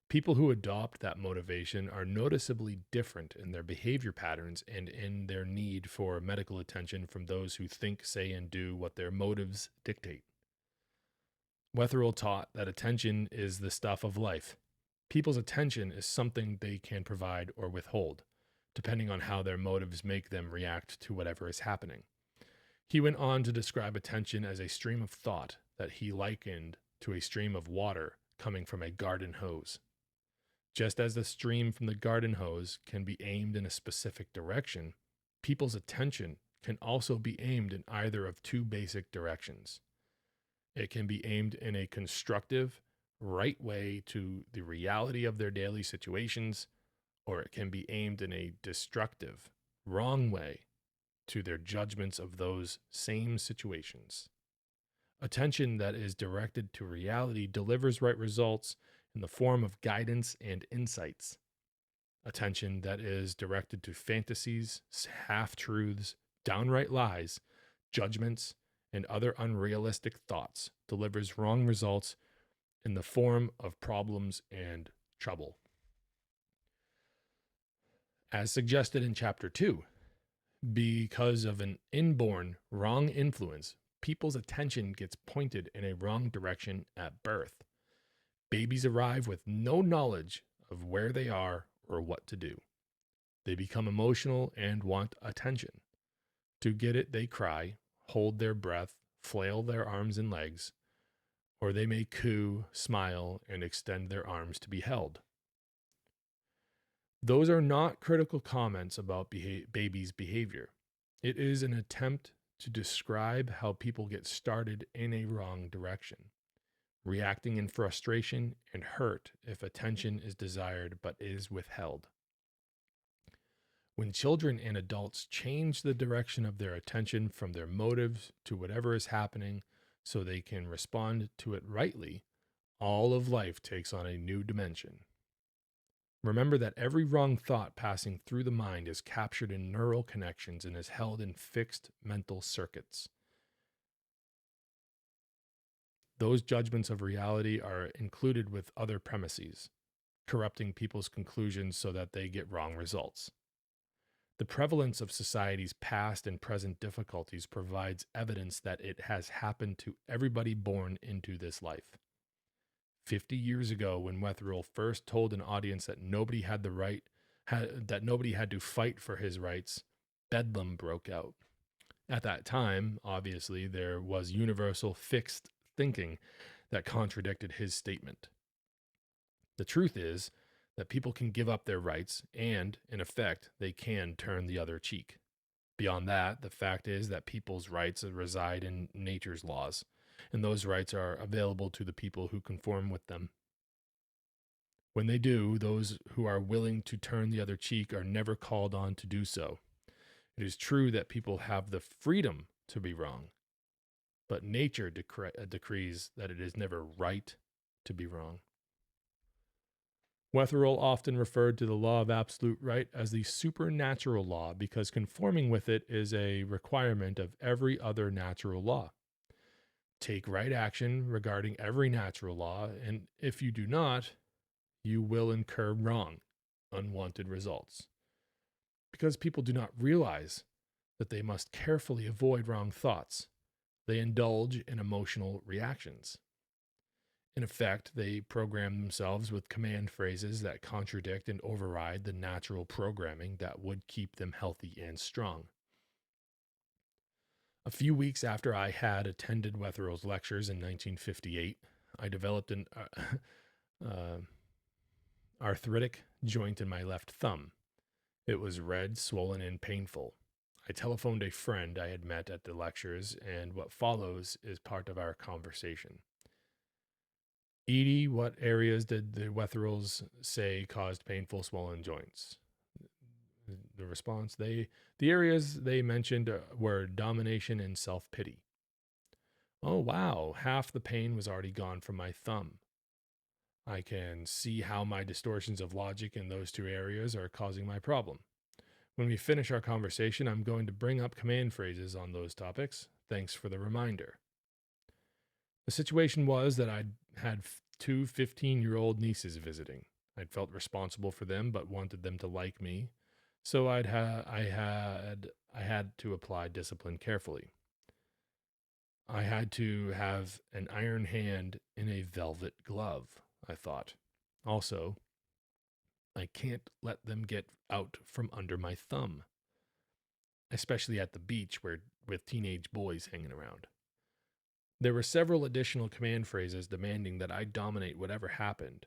People who adopt that motivation are noticeably different in their behavior patterns and in their need for medical attention from those who think, say, and do what their motives dictate. Wetherill taught that attention is the stuff of life. People's attention is something they can provide or withhold, depending on how their motives make them react to whatever is happening. He went on to describe attention as a stream of thought that he likened to a stream of water coming from a garden hose. Just as the stream from the garden hose can be aimed in a specific direction, people's attention can also be aimed in either of two basic directions. It can be aimed in a constructive, right way to the reality of their daily situations, or it can be aimed in a destructive, wrong way to their judgments of those same situations. Attention that is directed to reality delivers right results in the form of guidance and insights. Attention that is directed to fantasies, half-truths, downright lies, judgments, and other unrealistic thoughts delivers wrong results in the form of problems and trouble. As suggested in Chapter 2, because of an inborn wrong influence, people's attention gets pointed in a wrong direction at birth. Babies arrive with no knowledge of where they are or what to do. They become emotional and want attention. To get it, they cry, hold their breath, flail their arms and legs, or they may coo, smile, and extend their arms to be held. Those are not critical comments about babies' behavior. It is an attempt to describe how people get started in a wrong direction, reacting in frustration and hurt if attention is desired but is withheld. When children and adults change the direction of their attention from their motives to whatever is happening so they can respond to it rightly, all of life takes on a new dimension. Remember that every wrong thought passing through the mind is captured in neural connections and is held in fixed mental circuits. Those judgments of reality are included with other premises, corrupting people's conclusions so that they get wrong results. The prevalence of society's past and present difficulties provides evidence that it has happened to everybody born into this life. 50 years ago, when Wetherill first told an audience that nobody had to fight for his rights, bedlam broke out. At that time, obviously, there was universal fixed thinking that contradicted his statement. The truth is that people can give up their rights and, in effect, they can turn the other cheek. Beyond that, the fact is that people's rights reside in nature's laws, and those rights are available to the people who conform with them. When they do, those who are willing to turn the other cheek are never called on to do so. It is true that people have the freedom to be wrong, but nature decrees that it is never right to be wrong. Wetherill often referred to the law of absolute right as the supernatural law because conforming with it is a requirement of every other natural law. Take right action regarding every natural law, and if you do not, you will incur wrong, unwanted results. Because people do not realize that they must carefully avoid wrong thoughts, they indulge in emotional reactions. In effect, they program themselves with command phrases that contradict and override the natural programming that would keep them healthy and strong. A few weeks after I had attended Wetherill's lectures in 1958, I developed an uh, arthritic joint in my left thumb. It was red, swollen, and painful. I telephoned a friend I had met at the lectures, and what follows is part of our conversation. Edie, what areas did the Wetherells say caused painful, swollen joints? The response, the areas they mentioned were domination and self-pity. Oh, wow, half the pain was already gone from my thumb. I can see how my distortions of logic in those two areas are causing my problem. When we finish our conversation, I'm going to bring up command phrases on those topics. Thanks for the reminder. The situation was that I'd had two 15-year-old nieces visiting. I'd felt responsible for them, but wanted them to like me, so I had to apply discipline carefully. I had to have an iron hand in a velvet glove, I thought. Also, I can't let them get out from under my thumb, especially at the beach with teenage boys hanging around. There were several additional command phrases demanding that I dominate whatever happened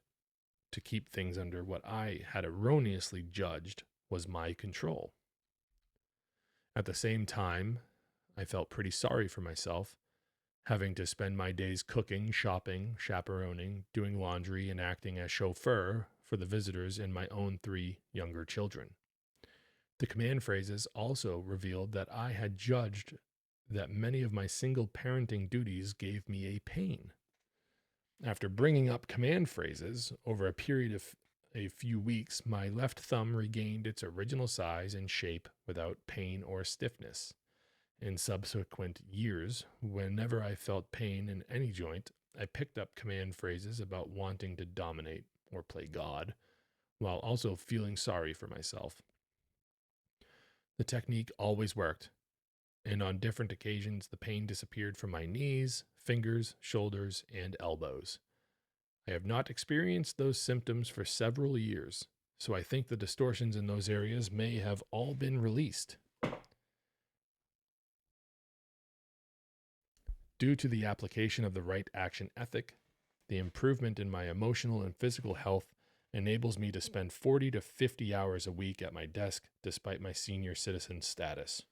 to keep things under what I had erroneously judged was my control. At the same time, I felt pretty sorry for myself, having to spend my days cooking, shopping, chaperoning, doing laundry, and acting as chauffeur for the visitors and my own 3 younger children. The command phrases also revealed that I had judged that many of my single parenting duties gave me a pain. After bringing up command phrases over a period of a few weeks, my left thumb regained its original size and shape without pain or stiffness. In subsequent years, whenever I felt pain in any joint, I picked up command phrases about wanting to dominate or play God, while also feeling sorry for myself. The technique always worked, and on different occasions, the pain disappeared from my knees, fingers, shoulders, and elbows. I have not experienced those symptoms for several years, so I think the distortions in those areas may have all been released. Due to the application of the right action ethic, the improvement in my emotional and physical health enables me to spend 40 to 50 hours a week at my desk despite my senior citizen status.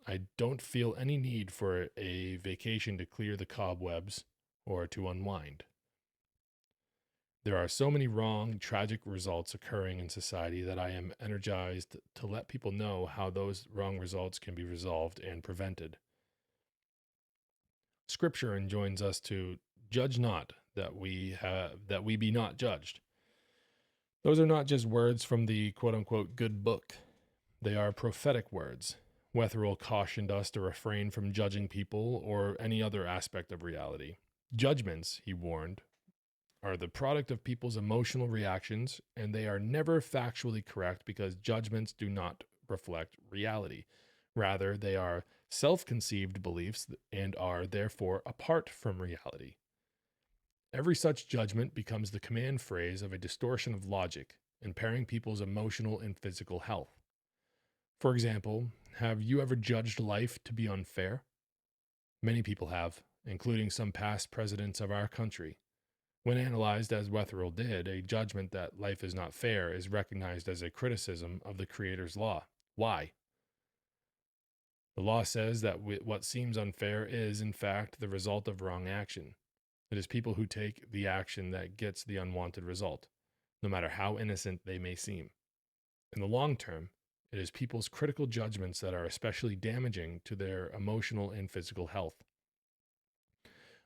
I don't feel any need for a vacation to clear the cobwebs or to unwind. There are so many wrong, tragic results occurring in society that I am energized to let people know how those wrong results can be resolved and prevented. Scripture enjoins us to judge not, that we be not judged. Those are not just words from the quote-unquote good book. They are prophetic words. Wetherill cautioned us to refrain from judging people or any other aspect of reality. Judgments, he warned, are the product of people's emotional reactions, and they are never factually correct because judgments do not reflect reality. Rather, they are self-conceived beliefs and are therefore apart from reality. Every such judgment becomes the command phrase of a distortion of logic, impairing people's emotional and physical health. For example, have you ever judged life to be unfair? Many people have, including some past presidents of our country. When analyzed as Wetherill did, a judgment that life is not fair is recognized as a criticism of the Creator's law. Why? The law says that what seems unfair is, in fact, the result of wrong action. It is people who take the action that gets the unwanted result, no matter how innocent they may seem. In the long term, it is people's critical judgments that are especially damaging to their emotional and physical health.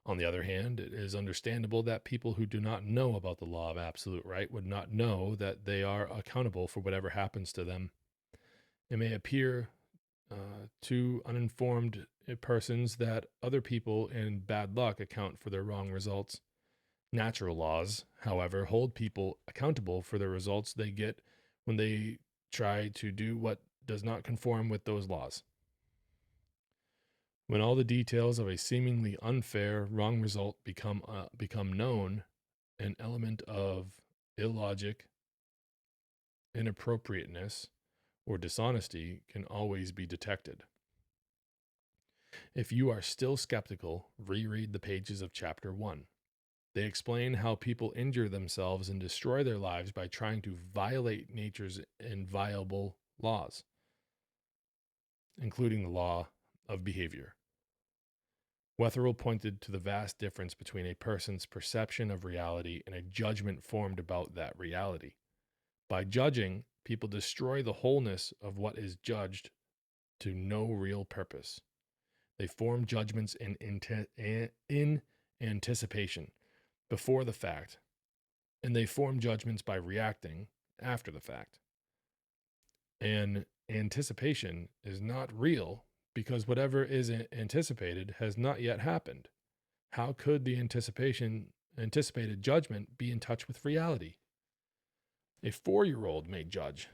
On the other hand, it is understandable that people who do not know about the law of absolute right would not know that they are accountable for whatever happens to them. It may appear to uninformed persons that other people in bad luck account for their wrong results. Natural laws, however, hold people accountable for the results they get when they try to do what does not conform with those laws. When all the details of a seemingly unfair, wrong result become known, an element of illogic, inappropriateness, or dishonesty can always be detected. If you are still skeptical, reread the pages of Chapter 1. They explain how people injure themselves and destroy their lives by trying to violate nature's inviolable laws, including the law of behavior. Wetherill pointed to the vast difference between a person's perception of reality and a judgment formed about that reality. By judging, people destroy the wholeness of what is judged to no real purpose. They form judgments in anticipation, before the fact, and they form judgments by reacting after the fact. And anticipation is not real because whatever is anticipated has not yet happened. How could the anticipated judgment be in touch with reality? A 4-year-old may judge,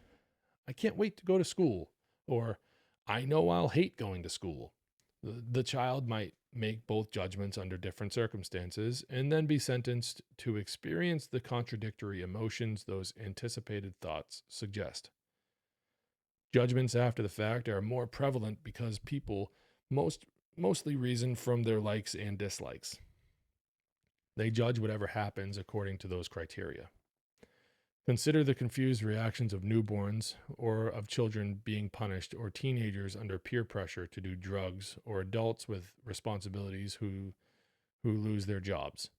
I can't wait to go to school, or I know I'll hate going to school. The child might make both judgments under different circumstances and then be sentenced to experience the contradictory emotions those anticipated thoughts suggest. Judgments after the fact are more prevalent because people mostly reason from their likes and dislikes. They judge whatever happens according to those criteria. Consider the confused reactions of newborns or of children being punished or teenagers under peer pressure to do drugs or adults with responsibilities who lose their jobs.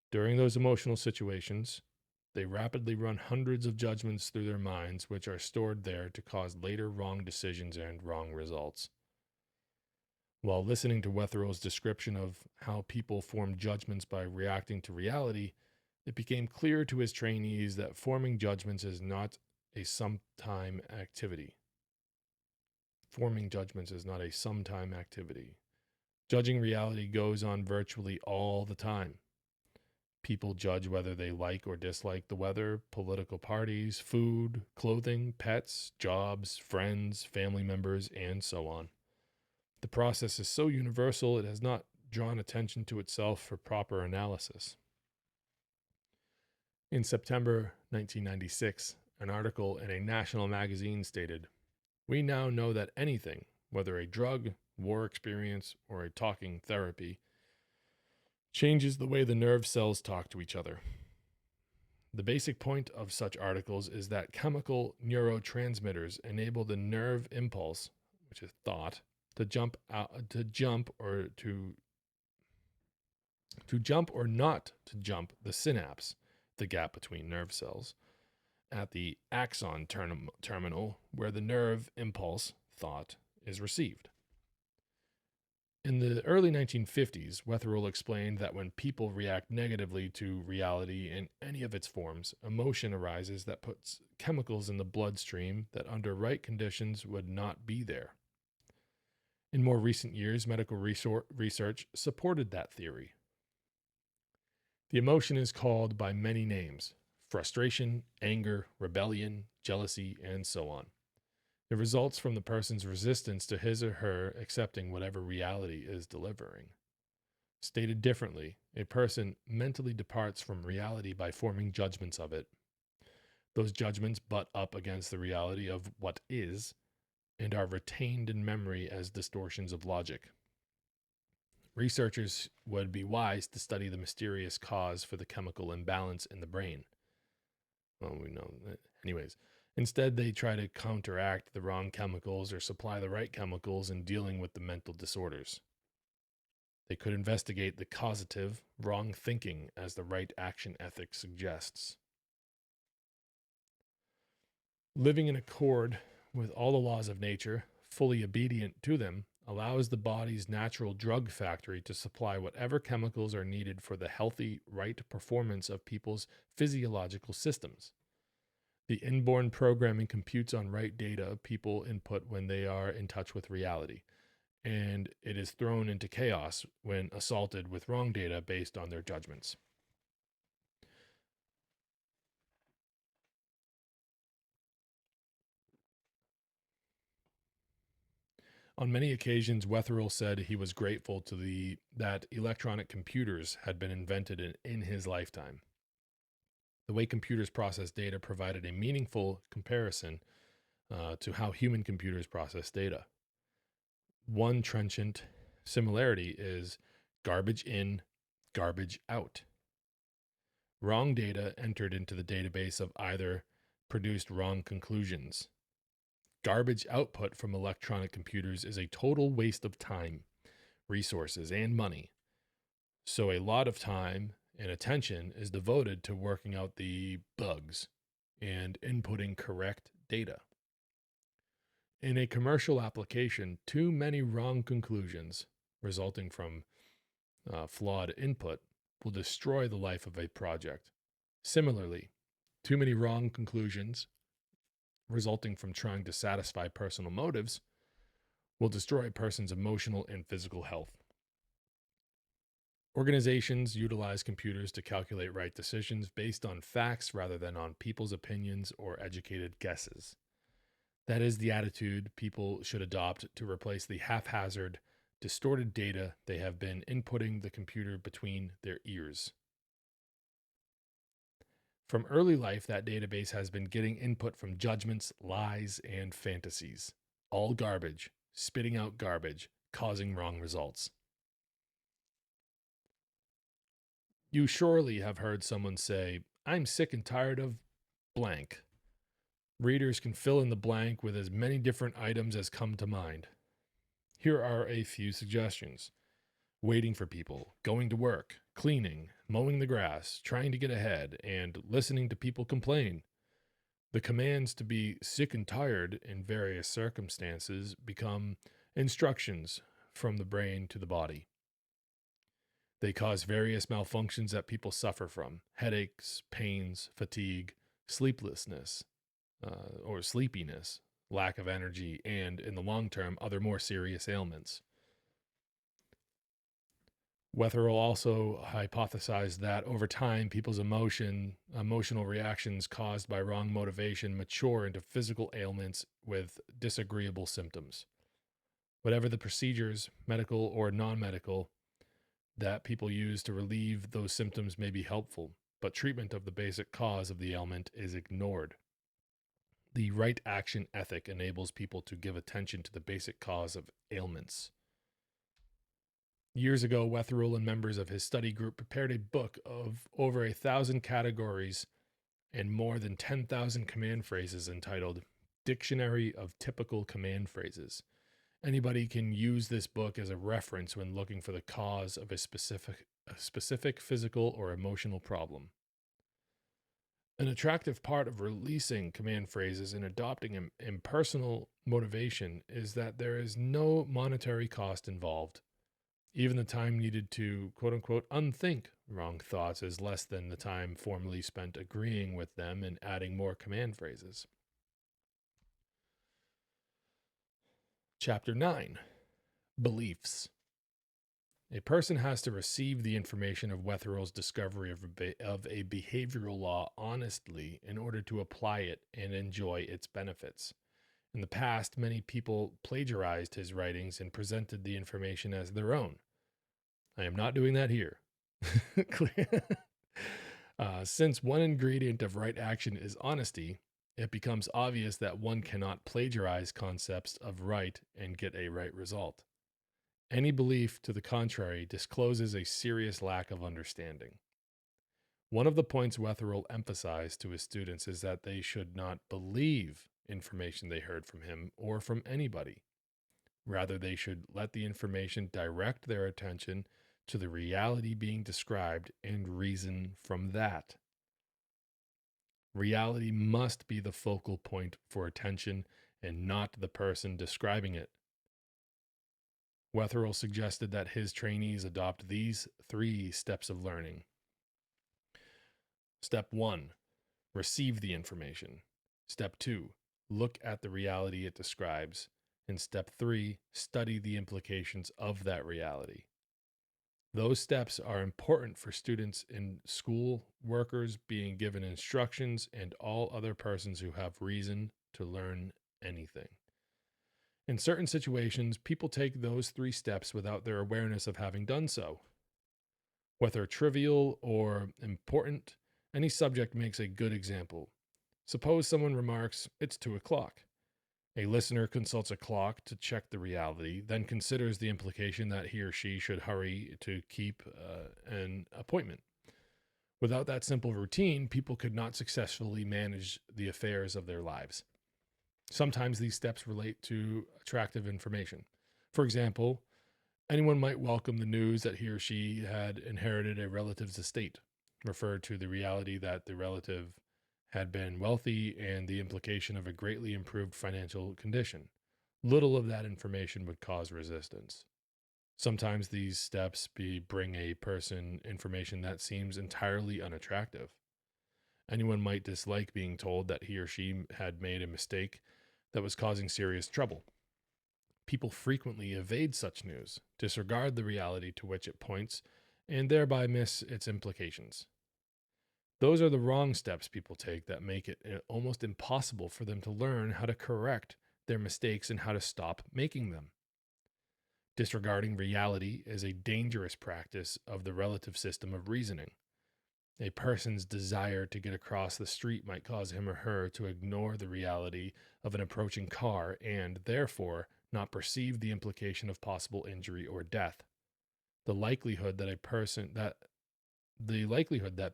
During those emotional situations, they rapidly run hundreds of judgments through their minds, which are stored there to cause later wrong decisions and wrong results. While listening to Wetherill's description of how people form judgments by reacting to reality, it became clear to his trainees that forming judgments is not a sometime activity. Forming judgments is not a sometime activity. Judging reality goes on virtually all the time. People judge whether they like or dislike the weather, political parties, food, clothing, pets, jobs, friends, family members, and so on. The process is so universal it has not drawn attention to itself for proper analysis. In September 1996, an article in a national magazine stated, "We now know that anything, whether a drug, war experience, or a talking therapy, changes the way the nerve cells talk to each other." The basic point of such articles is that chemical neurotransmitters enable the nerve impulse, which is thought, to jump or not to jump the synapse, the gap between nerve cells, at the axon terminal where the nerve impulse, thought, is received. In the early 1950s, Wetherill explained that when people react negatively to reality in any of its forms, emotion arises that puts chemicals in the bloodstream that under right conditions would not be there. In more recent years, medical research supported that theory. The emotion is called by many names: frustration, anger, rebellion, jealousy, and so on. It results from the person's resistance to his or her accepting whatever reality is delivering. Stated differently, a person mentally departs from reality by forming judgments of it. Those judgments butt up against the reality of what is and are retained in memory as distortions of logic. Researchers would be wise to study the mysterious cause for the chemical imbalance in the brain. Well, we know that. Anyways, instead they try to counteract the wrong chemicals or supply the right chemicals in dealing with the mental disorders. They could investigate the causative, wrong thinking as the right action ethic suggests. Living in accord with all the laws of nature, fully obedient to them, allows the body's natural drug factory to supply whatever chemicals are needed for the healthy, right performance of people's physiological systems. The inborn programming computes on right data people input when they are in touch with reality, and it is thrown into chaos when assaulted with wrong data based on their judgments. On many occasions, Wetherill said he was grateful to that electronic computers had been invented in his lifetime. The way computers process data provided a meaningful comparison to how human computers process data. One trenchant similarity is garbage in, garbage out. Wrong data entered into the database of either produced wrong conclusions. Garbage output from electronic computers is a total waste of time, resources, and money. So a lot of time and attention is devoted to working out the bugs and inputting correct data. In a commercial application, too many wrong conclusions resulting from flawed input will destroy the life of a project. Similarly, too many wrong conclusions resulting from trying to satisfy personal motives will destroy a person's emotional and physical health. Organizations utilize computers to calculate right decisions based on facts rather than on people's opinions or educated guesses. That is the attitude people should adopt to replace the haphazard, distorted data they have been inputting the computer between their ears. From early life, that database has been getting input from judgments, lies, and fantasies. All garbage, spitting out garbage, causing wrong results. You surely have heard someone say, "I'm sick and tired of blank." Readers can fill in the blank with as many different items as come to mind. Here are a few suggestions: waiting for people, going to work, cleaning, mowing the grass, trying to get ahead, and listening to people complain. The commands to be sick and tired in various circumstances become instructions from the brain to the body. They cause various malfunctions that people suffer from: headaches, pains, fatigue, sleeplessness, or sleepiness, lack of energy, and, in the long term, other more serious ailments. Wetherill also hypothesized that over time, people's emotional reactions caused by wrong motivation mature into physical ailments with disagreeable symptoms. Whatever the procedures, medical or non-medical, that people use to relieve those symptoms may be helpful, but treatment of the basic cause of the ailment is ignored. The right action ethic enables people to give attention to the basic cause of ailments. Years ago, Wetherill and members of his study group prepared a book of over 1,000 categories and more than 10,000 command phrases entitled Dictionary of Typical Command Phrases. Anybody can use this book as a reference when looking for the cause of a specific physical or emotional problem. An attractive part of releasing command phrases and adopting impersonal motivation is that there is no monetary cost involved. Even the time needed to, quote unquote, unthink wrong thoughts is less than the time formerly spent agreeing with them and adding more command phrases. Chapter 9: Beliefs. A person has to receive the information of Wetherill's discovery of a behavioral law honestly in order to apply it and enjoy its benefits. In the past, many people plagiarized his writings and presented the information as their own. I am not doing that here. Since one ingredient of right action is honesty, it becomes obvious that one cannot plagiarize concepts of right and get a right result. Any belief to the contrary discloses a serious lack of understanding. One of the points Wetherill emphasized to his students is that they should not believe information they heard from him or from anybody. Rather, they should let the information direct their attention to the reality being described and reason from that. Reality must be the focal point for attention and not the person describing it. Wetherill suggested that his trainees adopt these 3 steps of learning. Step 1, receive the information. Step 2, look at the reality it describes. And step 3, study the implications of that reality. Those steps are important for students in school, workers being given instructions, and all other persons who have reason to learn anything. In certain situations, people take those 3 steps without their awareness of having done so. Whether trivial or important, any subject makes a good example. Suppose someone remarks, "It's 2 o'clock." A listener consults a clock to check the reality, then considers the implication that he or she should hurry to keep an appointment. Without that simple routine, people could not successfully manage the affairs of their lives. Sometimes these steps relate to attractive information. For example, anyone might welcome the news that he or she had inherited a relative's estate, refer to the reality that the relative had been wealthy and the implication of a greatly improved financial condition. Little of that information would cause resistance. Sometimes these steps bring a person information that seems entirely unattractive. Anyone might dislike being told that he or she had made a mistake that was causing serious trouble. People frequently evade such news, disregard the reality to which it points, and thereby miss its implications. Those are the wrong steps people take that make it almost impossible for them to learn how to correct their mistakes and how to stop making them. Disregarding reality is a dangerous practice of the relative system of reasoning. A person's desire to get across the street might cause him or her to ignore the reality of an approaching car and, therefore, not perceive the implication of possible injury or death. The likelihood that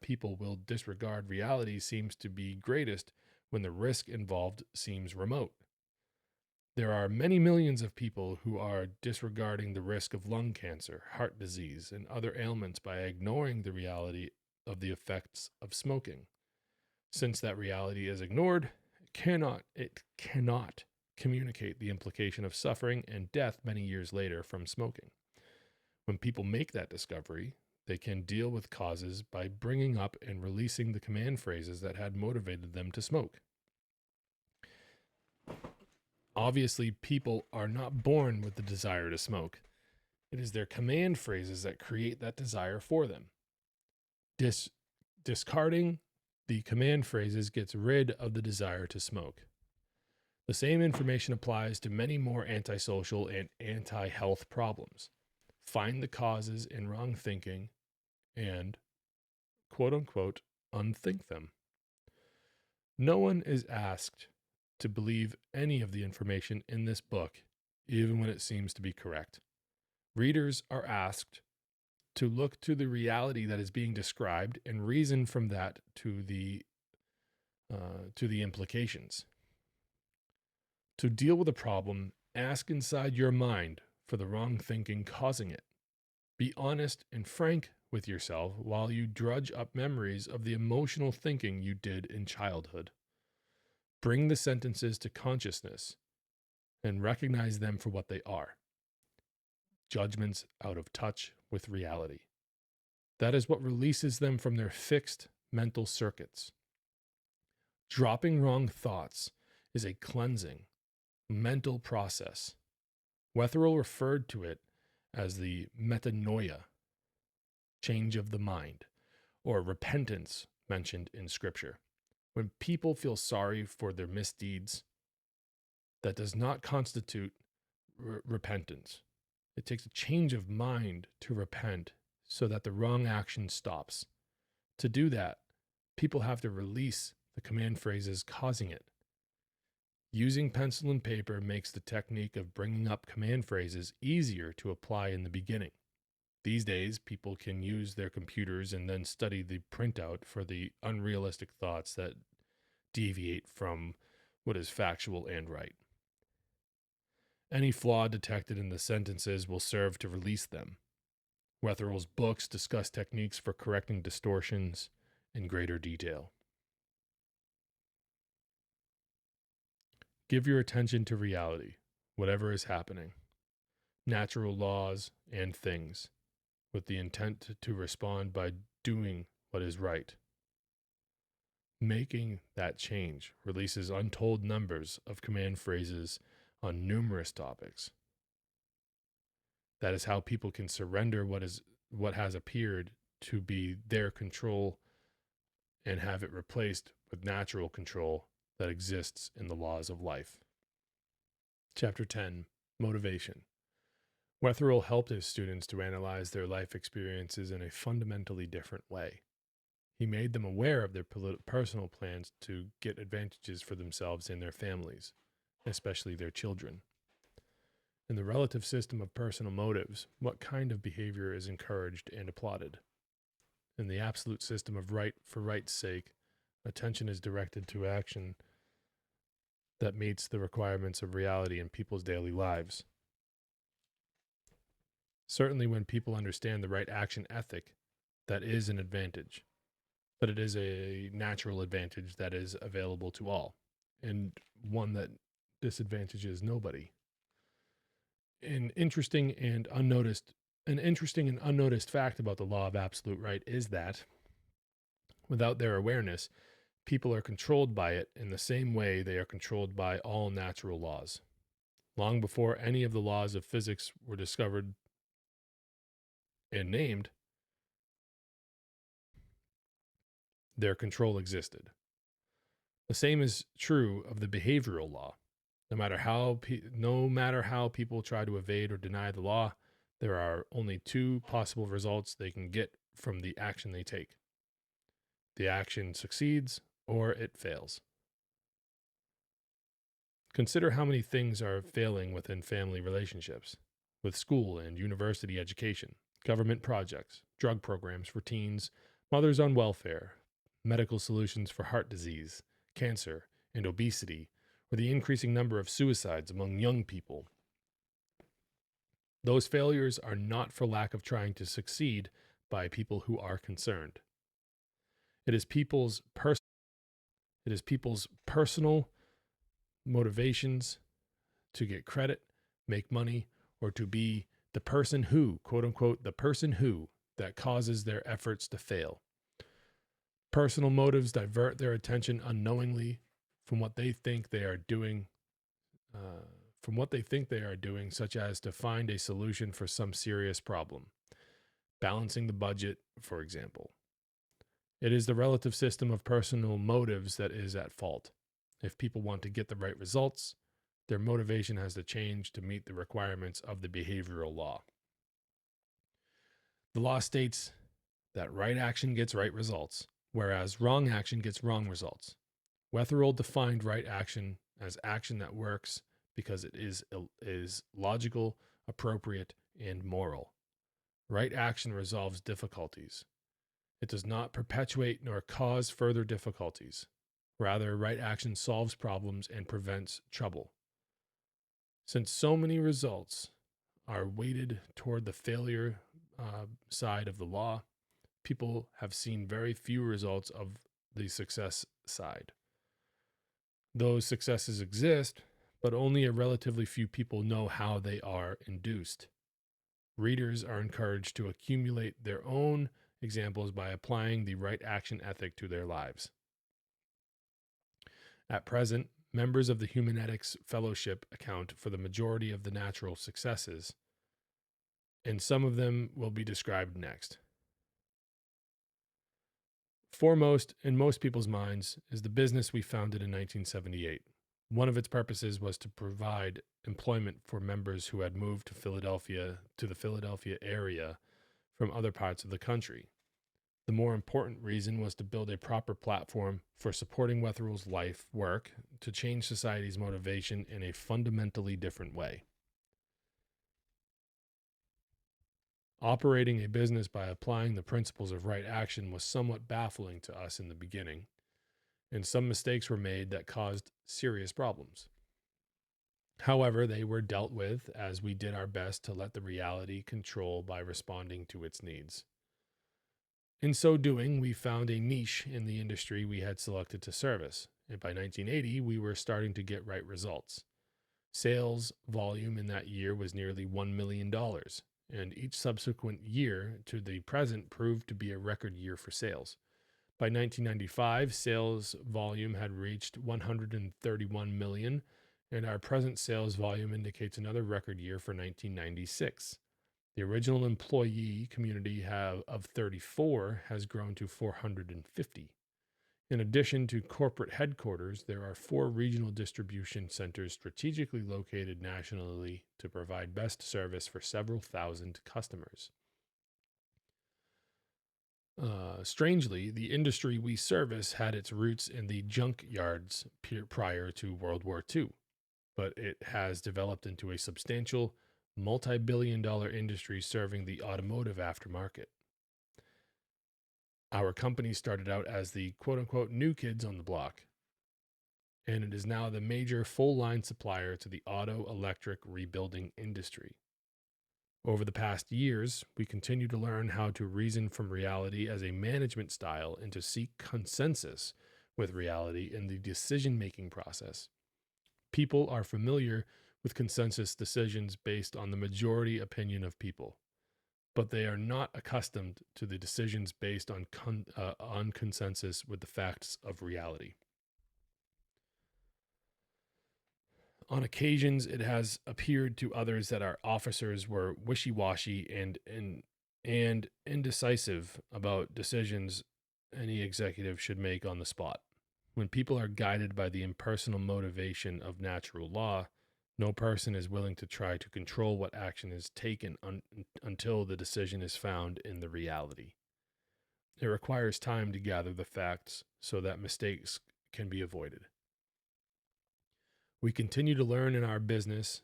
people will disregard reality seems to be greatest when the risk involved seems remote. There are many millions of people who are disregarding the risk of lung cancer, heart disease, and other ailments by ignoring the reality of the effects of smoking. Since that reality is ignored, it cannot communicate the implication of suffering and death many years later from smoking. When people make that discovery, they can deal with causes by bringing up and releasing the command phrases that had motivated them to smoke. Obviously, people are not born with the desire to smoke. It is their command phrases that create that desire for them. Discarding the command phrases gets rid of the desire to smoke. The same information applies to many more antisocial and anti-health problems. Find the causes in wrong thinking and, quote unquote, unthink them. No one is asked to believe any of the information in this book, even when it seems to be correct. Readers are asked to look to the reality that is being described and reason from that to the implications. To deal with a problem, ask inside your mind for the wrong thinking causing it. Be honest and frank with yourself while you drudge up memories of the emotional thinking you did in childhood. Bring the sentences to consciousness and recognize them for what they are: judgments out of touch with reality. That is what releases them from their fixed mental circuits. Dropping wrong thoughts is a cleansing mental process. Wetherill referred to it as the metanoia, change of the mind, or repentance mentioned in Scripture. When people feel sorry for their misdeeds, that does not constitute repentance. It takes a change of mind to repent so that the wrong action stops. To do that, people have to release the command phrases causing it. Using pencil and paper makes the technique of bringing up command phrases easier to apply in the beginning. These days, people can use their computers and then study the printout for the unrealistic thoughts that deviate from what is factual and right. Any flaw detected in the sentences will serve to release them. Wetherill's books discuss techniques for correcting distortions in greater detail. Give your attention to reality, whatever is happening, natural laws and things, with the intent to respond by doing what is right. Making that change releases untold numbers of command phrases on numerous topics. That is how people can surrender what has appeared to be their control and have it replaced with natural control that exists in the laws of life. Chapter 10, Motivation. Wetherill helped his students to analyze their life experiences in a fundamentally different way. He made them aware of their personal plans to get advantages for themselves and their families, especially their children. In the relative system of personal motives, what kind of behavior is encouraged and applauded? In the absolute system of right for right's sake, attention is directed to action that meets the requirements of reality in people's daily lives. Certainly, when people understand the right action ethic, that is an advantage, but it is a natural advantage that is available to all, and one that disadvantages nobody. An interesting and unnoticed fact about the law of absolute right is that, without their awareness, people are controlled by it in the same way they are controlled by all natural laws. Long before any of the laws of physics were discovered and named, their control existed. The same is true of the behavioral law. No matter how people try to evade or deny the law, there are only two possible results they can get from the action they take. The action succeeds or it fails. Consider how many things are failing within family relationships, with school and university education, government projects, drug programs for teens, mothers on welfare, medical solutions for heart disease, cancer, and obesity, or the increasing number of suicides among young people. Those failures are not for lack of trying to succeed by people who are concerned. It is people's personal motivations to get credit, make money, or to be the person who, quote unquote, the person who, that causes their efforts to fail. Personal motives divert their attention unknowingly from what they think they are doing, such as to find a solution for some serious problem, balancing the budget, for example. It is the relative system of personal motives that is at fault. If people want to get the right results, their motivation has to change to meet the requirements of the behavioral law. The law states that right action gets right results, whereas wrong action gets wrong results. Wetherill defined right action as action that works because it is logical, appropriate, and moral. Right action resolves difficulties. It does not perpetuate nor cause further difficulties. Rather, right action solves problems and prevents trouble. Since so many results are weighted toward the failure side of the law, people have seen very few results of the success side. Those successes exist, but only a relatively few people know how they are induced. Readers are encouraged to accumulate their own examples by applying the right action ethic to their lives. At present, members of the Humanetics Fellowship account for the majority of the natural successes, and some of them will be described next. Foremost in most people's minds is the business we founded in 1978. One of its purposes was to provide employment for members who had moved to the Philadelphia area from other parts of the country. The more important reason was to build a proper platform for supporting Wetherill's life work to change society's motivation in a fundamentally different way. Operating a business by applying the principles of right action was somewhat baffling to us in the beginning, and some mistakes were made that caused serious problems. However, they were dealt with as we did our best to let the reality control by responding to its needs. In so doing, we found a niche in the industry we had selected to service, and by 1980, we were starting to get right results. Sales volume in that year was nearly $1 million, and each subsequent year to the present proved to be a record year for sales. By 1995, sales volume had reached 131 million, and our present sales volume indicates another record year for 1996. The original employee community of 34 has grown to 450. In addition to corporate headquarters, there are 4 regional distribution centers strategically located nationally to provide best service for several thousand customers. Strangely, the industry we service had its roots in the junk yards prior to World War II, but it has developed into a substantial, multi-billion-dollar industry serving the automotive aftermarket. Our company started out as the quote-unquote new kids on the block, and it is now the major full-line supplier to the auto electric rebuilding industry. Over the past years, we continue to learn how to reason from reality as a management style and to seek consensus with reality in the decision-making process. People are familiar with consensus decisions based on the majority opinion of people, but they are not accustomed to the decisions based on consensus with the facts of reality. On occasions, it has appeared to others that our officers were wishy-washy and indecisive about decisions any executive should make on the spot. When people are guided by the impersonal motivation of natural law, no person is willing to try to control what action is taken until the decision is found in the reality. It requires time to gather the facts so that mistakes can be avoided. We continue to learn in our business.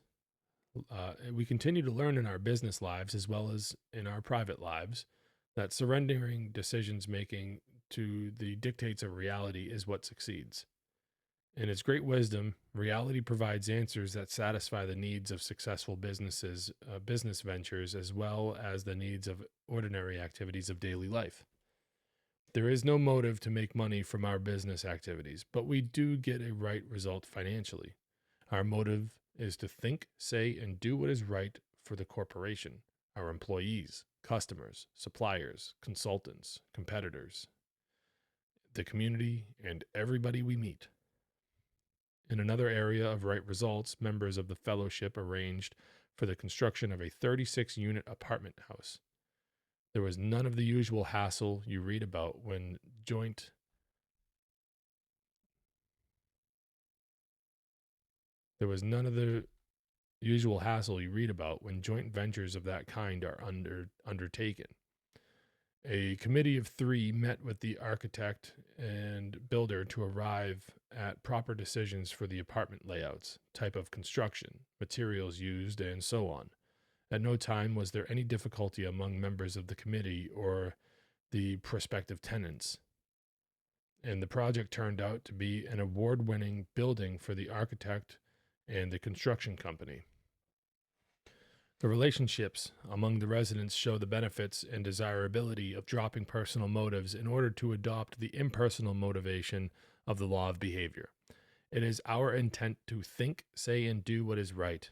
We continue to learn in our business lives as well as in our private lives that surrendering decisions making to the dictates of reality is what succeeds. In its great wisdom, reality provides answers that satisfy the needs of successful business ventures, as well as the needs of ordinary activities of daily life. There is no motive to make money from our business activities, but we do get a right result financially. Our motive is to think, say, and do what is right for the corporation, our employees, customers, suppliers, consultants, competitors, the community, and everybody we meet. In another area of right results, members of the fellowship arranged for the construction of a 36-unit apartment house. There was none of the usual hassle you read about when joint ventures of that kind are undertaken. A committee of 3 met with the architect and builder to arrive at proper decisions for the apartment layouts, type of construction, materials used, and so on. At no time was there any difficulty among members of the committee or the prospective tenants, and the project turned out to be an award-winning building for the architect and the construction company. The relationships among the residents show the benefits and desirability of dropping personal motives in order to adopt the impersonal motivation of the law of behavior. It is our intent to think, say, and do what is right,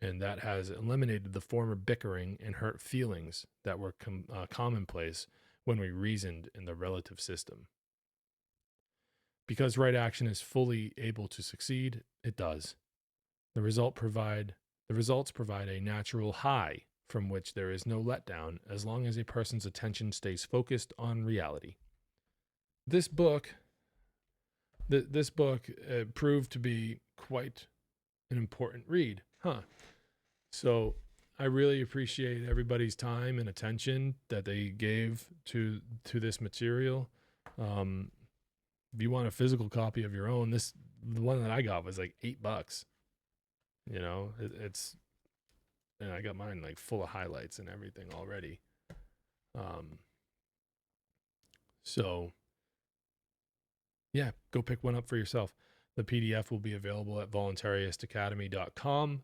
and that has eliminated the former bickering and hurt feelings that were commonplace when we reasoned in the relative system. Because right action is fully able to succeed, it does. The results provide a natural high from which there is no letdown as long as a person's attention stays focused on reality. This book proved to be quite an important read, So I really appreciate everybody's time and attention that they gave to this material. If you want a physical copy of your own, the one that I got was like $8. You know, and I got mine like full of highlights and everything already. So yeah, go pick one up for yourself. The PDF will be available at voluntaristacademy.com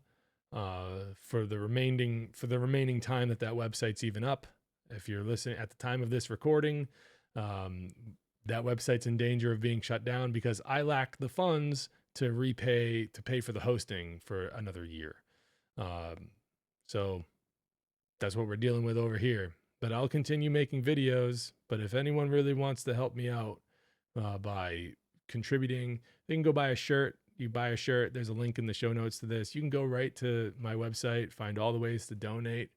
for the remaining time that website's even up. If you're listening at the time of this recording, that website's in danger of being shut down because I lack the funds to pay for the hosting for another year. So that's what we're dealing with over here. But I'll continue making videos. But if anyone really wants to help me out by contributing, they can go buy a shirt. You buy a shirt. There's a link in the show notes to this. You can go right to my website, find all the ways to donate.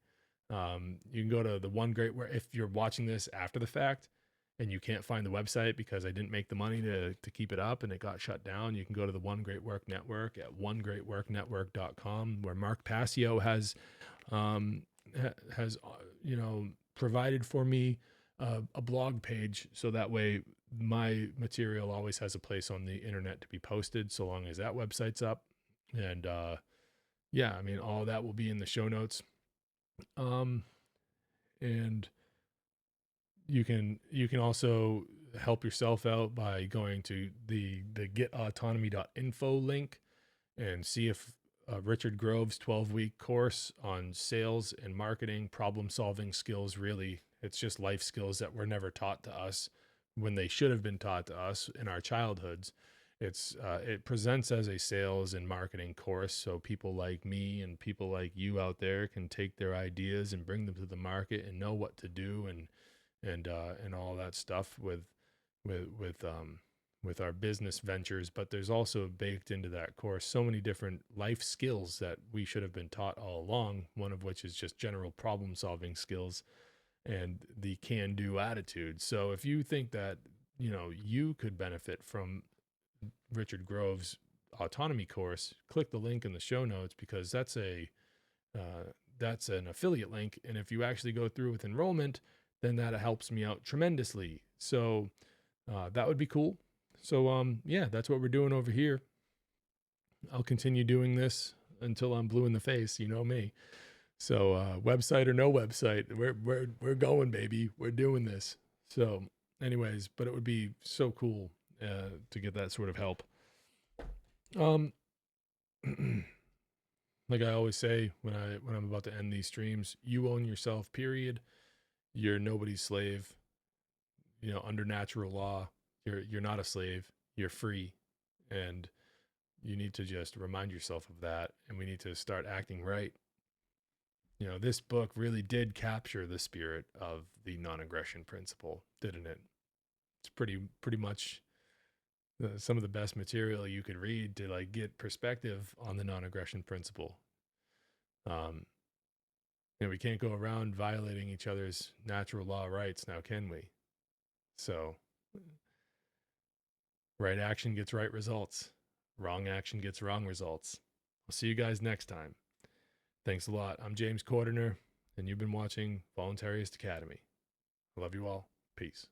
You can go to the One Great, where if you're watching this after the fact, and you can't find the website because I didn't make the money to keep it up and it got shut down, you can go to the One Great Work Network at onegreatworknetwork.com, where Mark Passio has provided for me a blog page, so that way my material always has a place on the internet to be posted, so long as that website's up. And yeah, I mean, all that will be in the show notes. And you can also help yourself out by going to the getautonomy.info link and see if Richard Grove's 12-week course on sales and marketing problem solving skills, really, it's just life skills that were never taught to us when they should have been taught to us in our childhoods. It presents as a sales and marketing course, so people like me and people like you out there can take their ideas and bring them to the market and know what to do, and all that stuff with our business ventures. But there's also baked into that course so many different life skills that we should have been taught all along, one of which is just general problem solving skills and the can-do attitude. So if you think that, you could benefit from Richard Grove's autonomy course, click the link in the show notes, because that's an affiliate link. And if you actually go through with enrollment, then that helps me out tremendously. So that would be cool. So yeah, that's what we're doing over here. I'll continue doing this until I'm blue in the face, you know me. So website or no website, we're going, baby. We're doing this. So anyways, but it would be so cool to get that sort of help. Like I always say when I'm about to end these streams, you own yourself, period. You're nobody's slave. Under natural law, you're not a slave. You're free. And you need to just remind yourself of that, and we need to start acting right. This book really did capture the spirit of the non-aggression principle, didn't it? It's pretty much some of the best material you could read to like get perspective on the non-aggression principle. We can't go around violating each other's natural law rights now, can we? So right action gets right results. Wrong action gets wrong results. I'll see you guys next time. Thanks a lot. I'm James Cordiner, and you've been watching Voluntarist Academy. I love you all. Peace.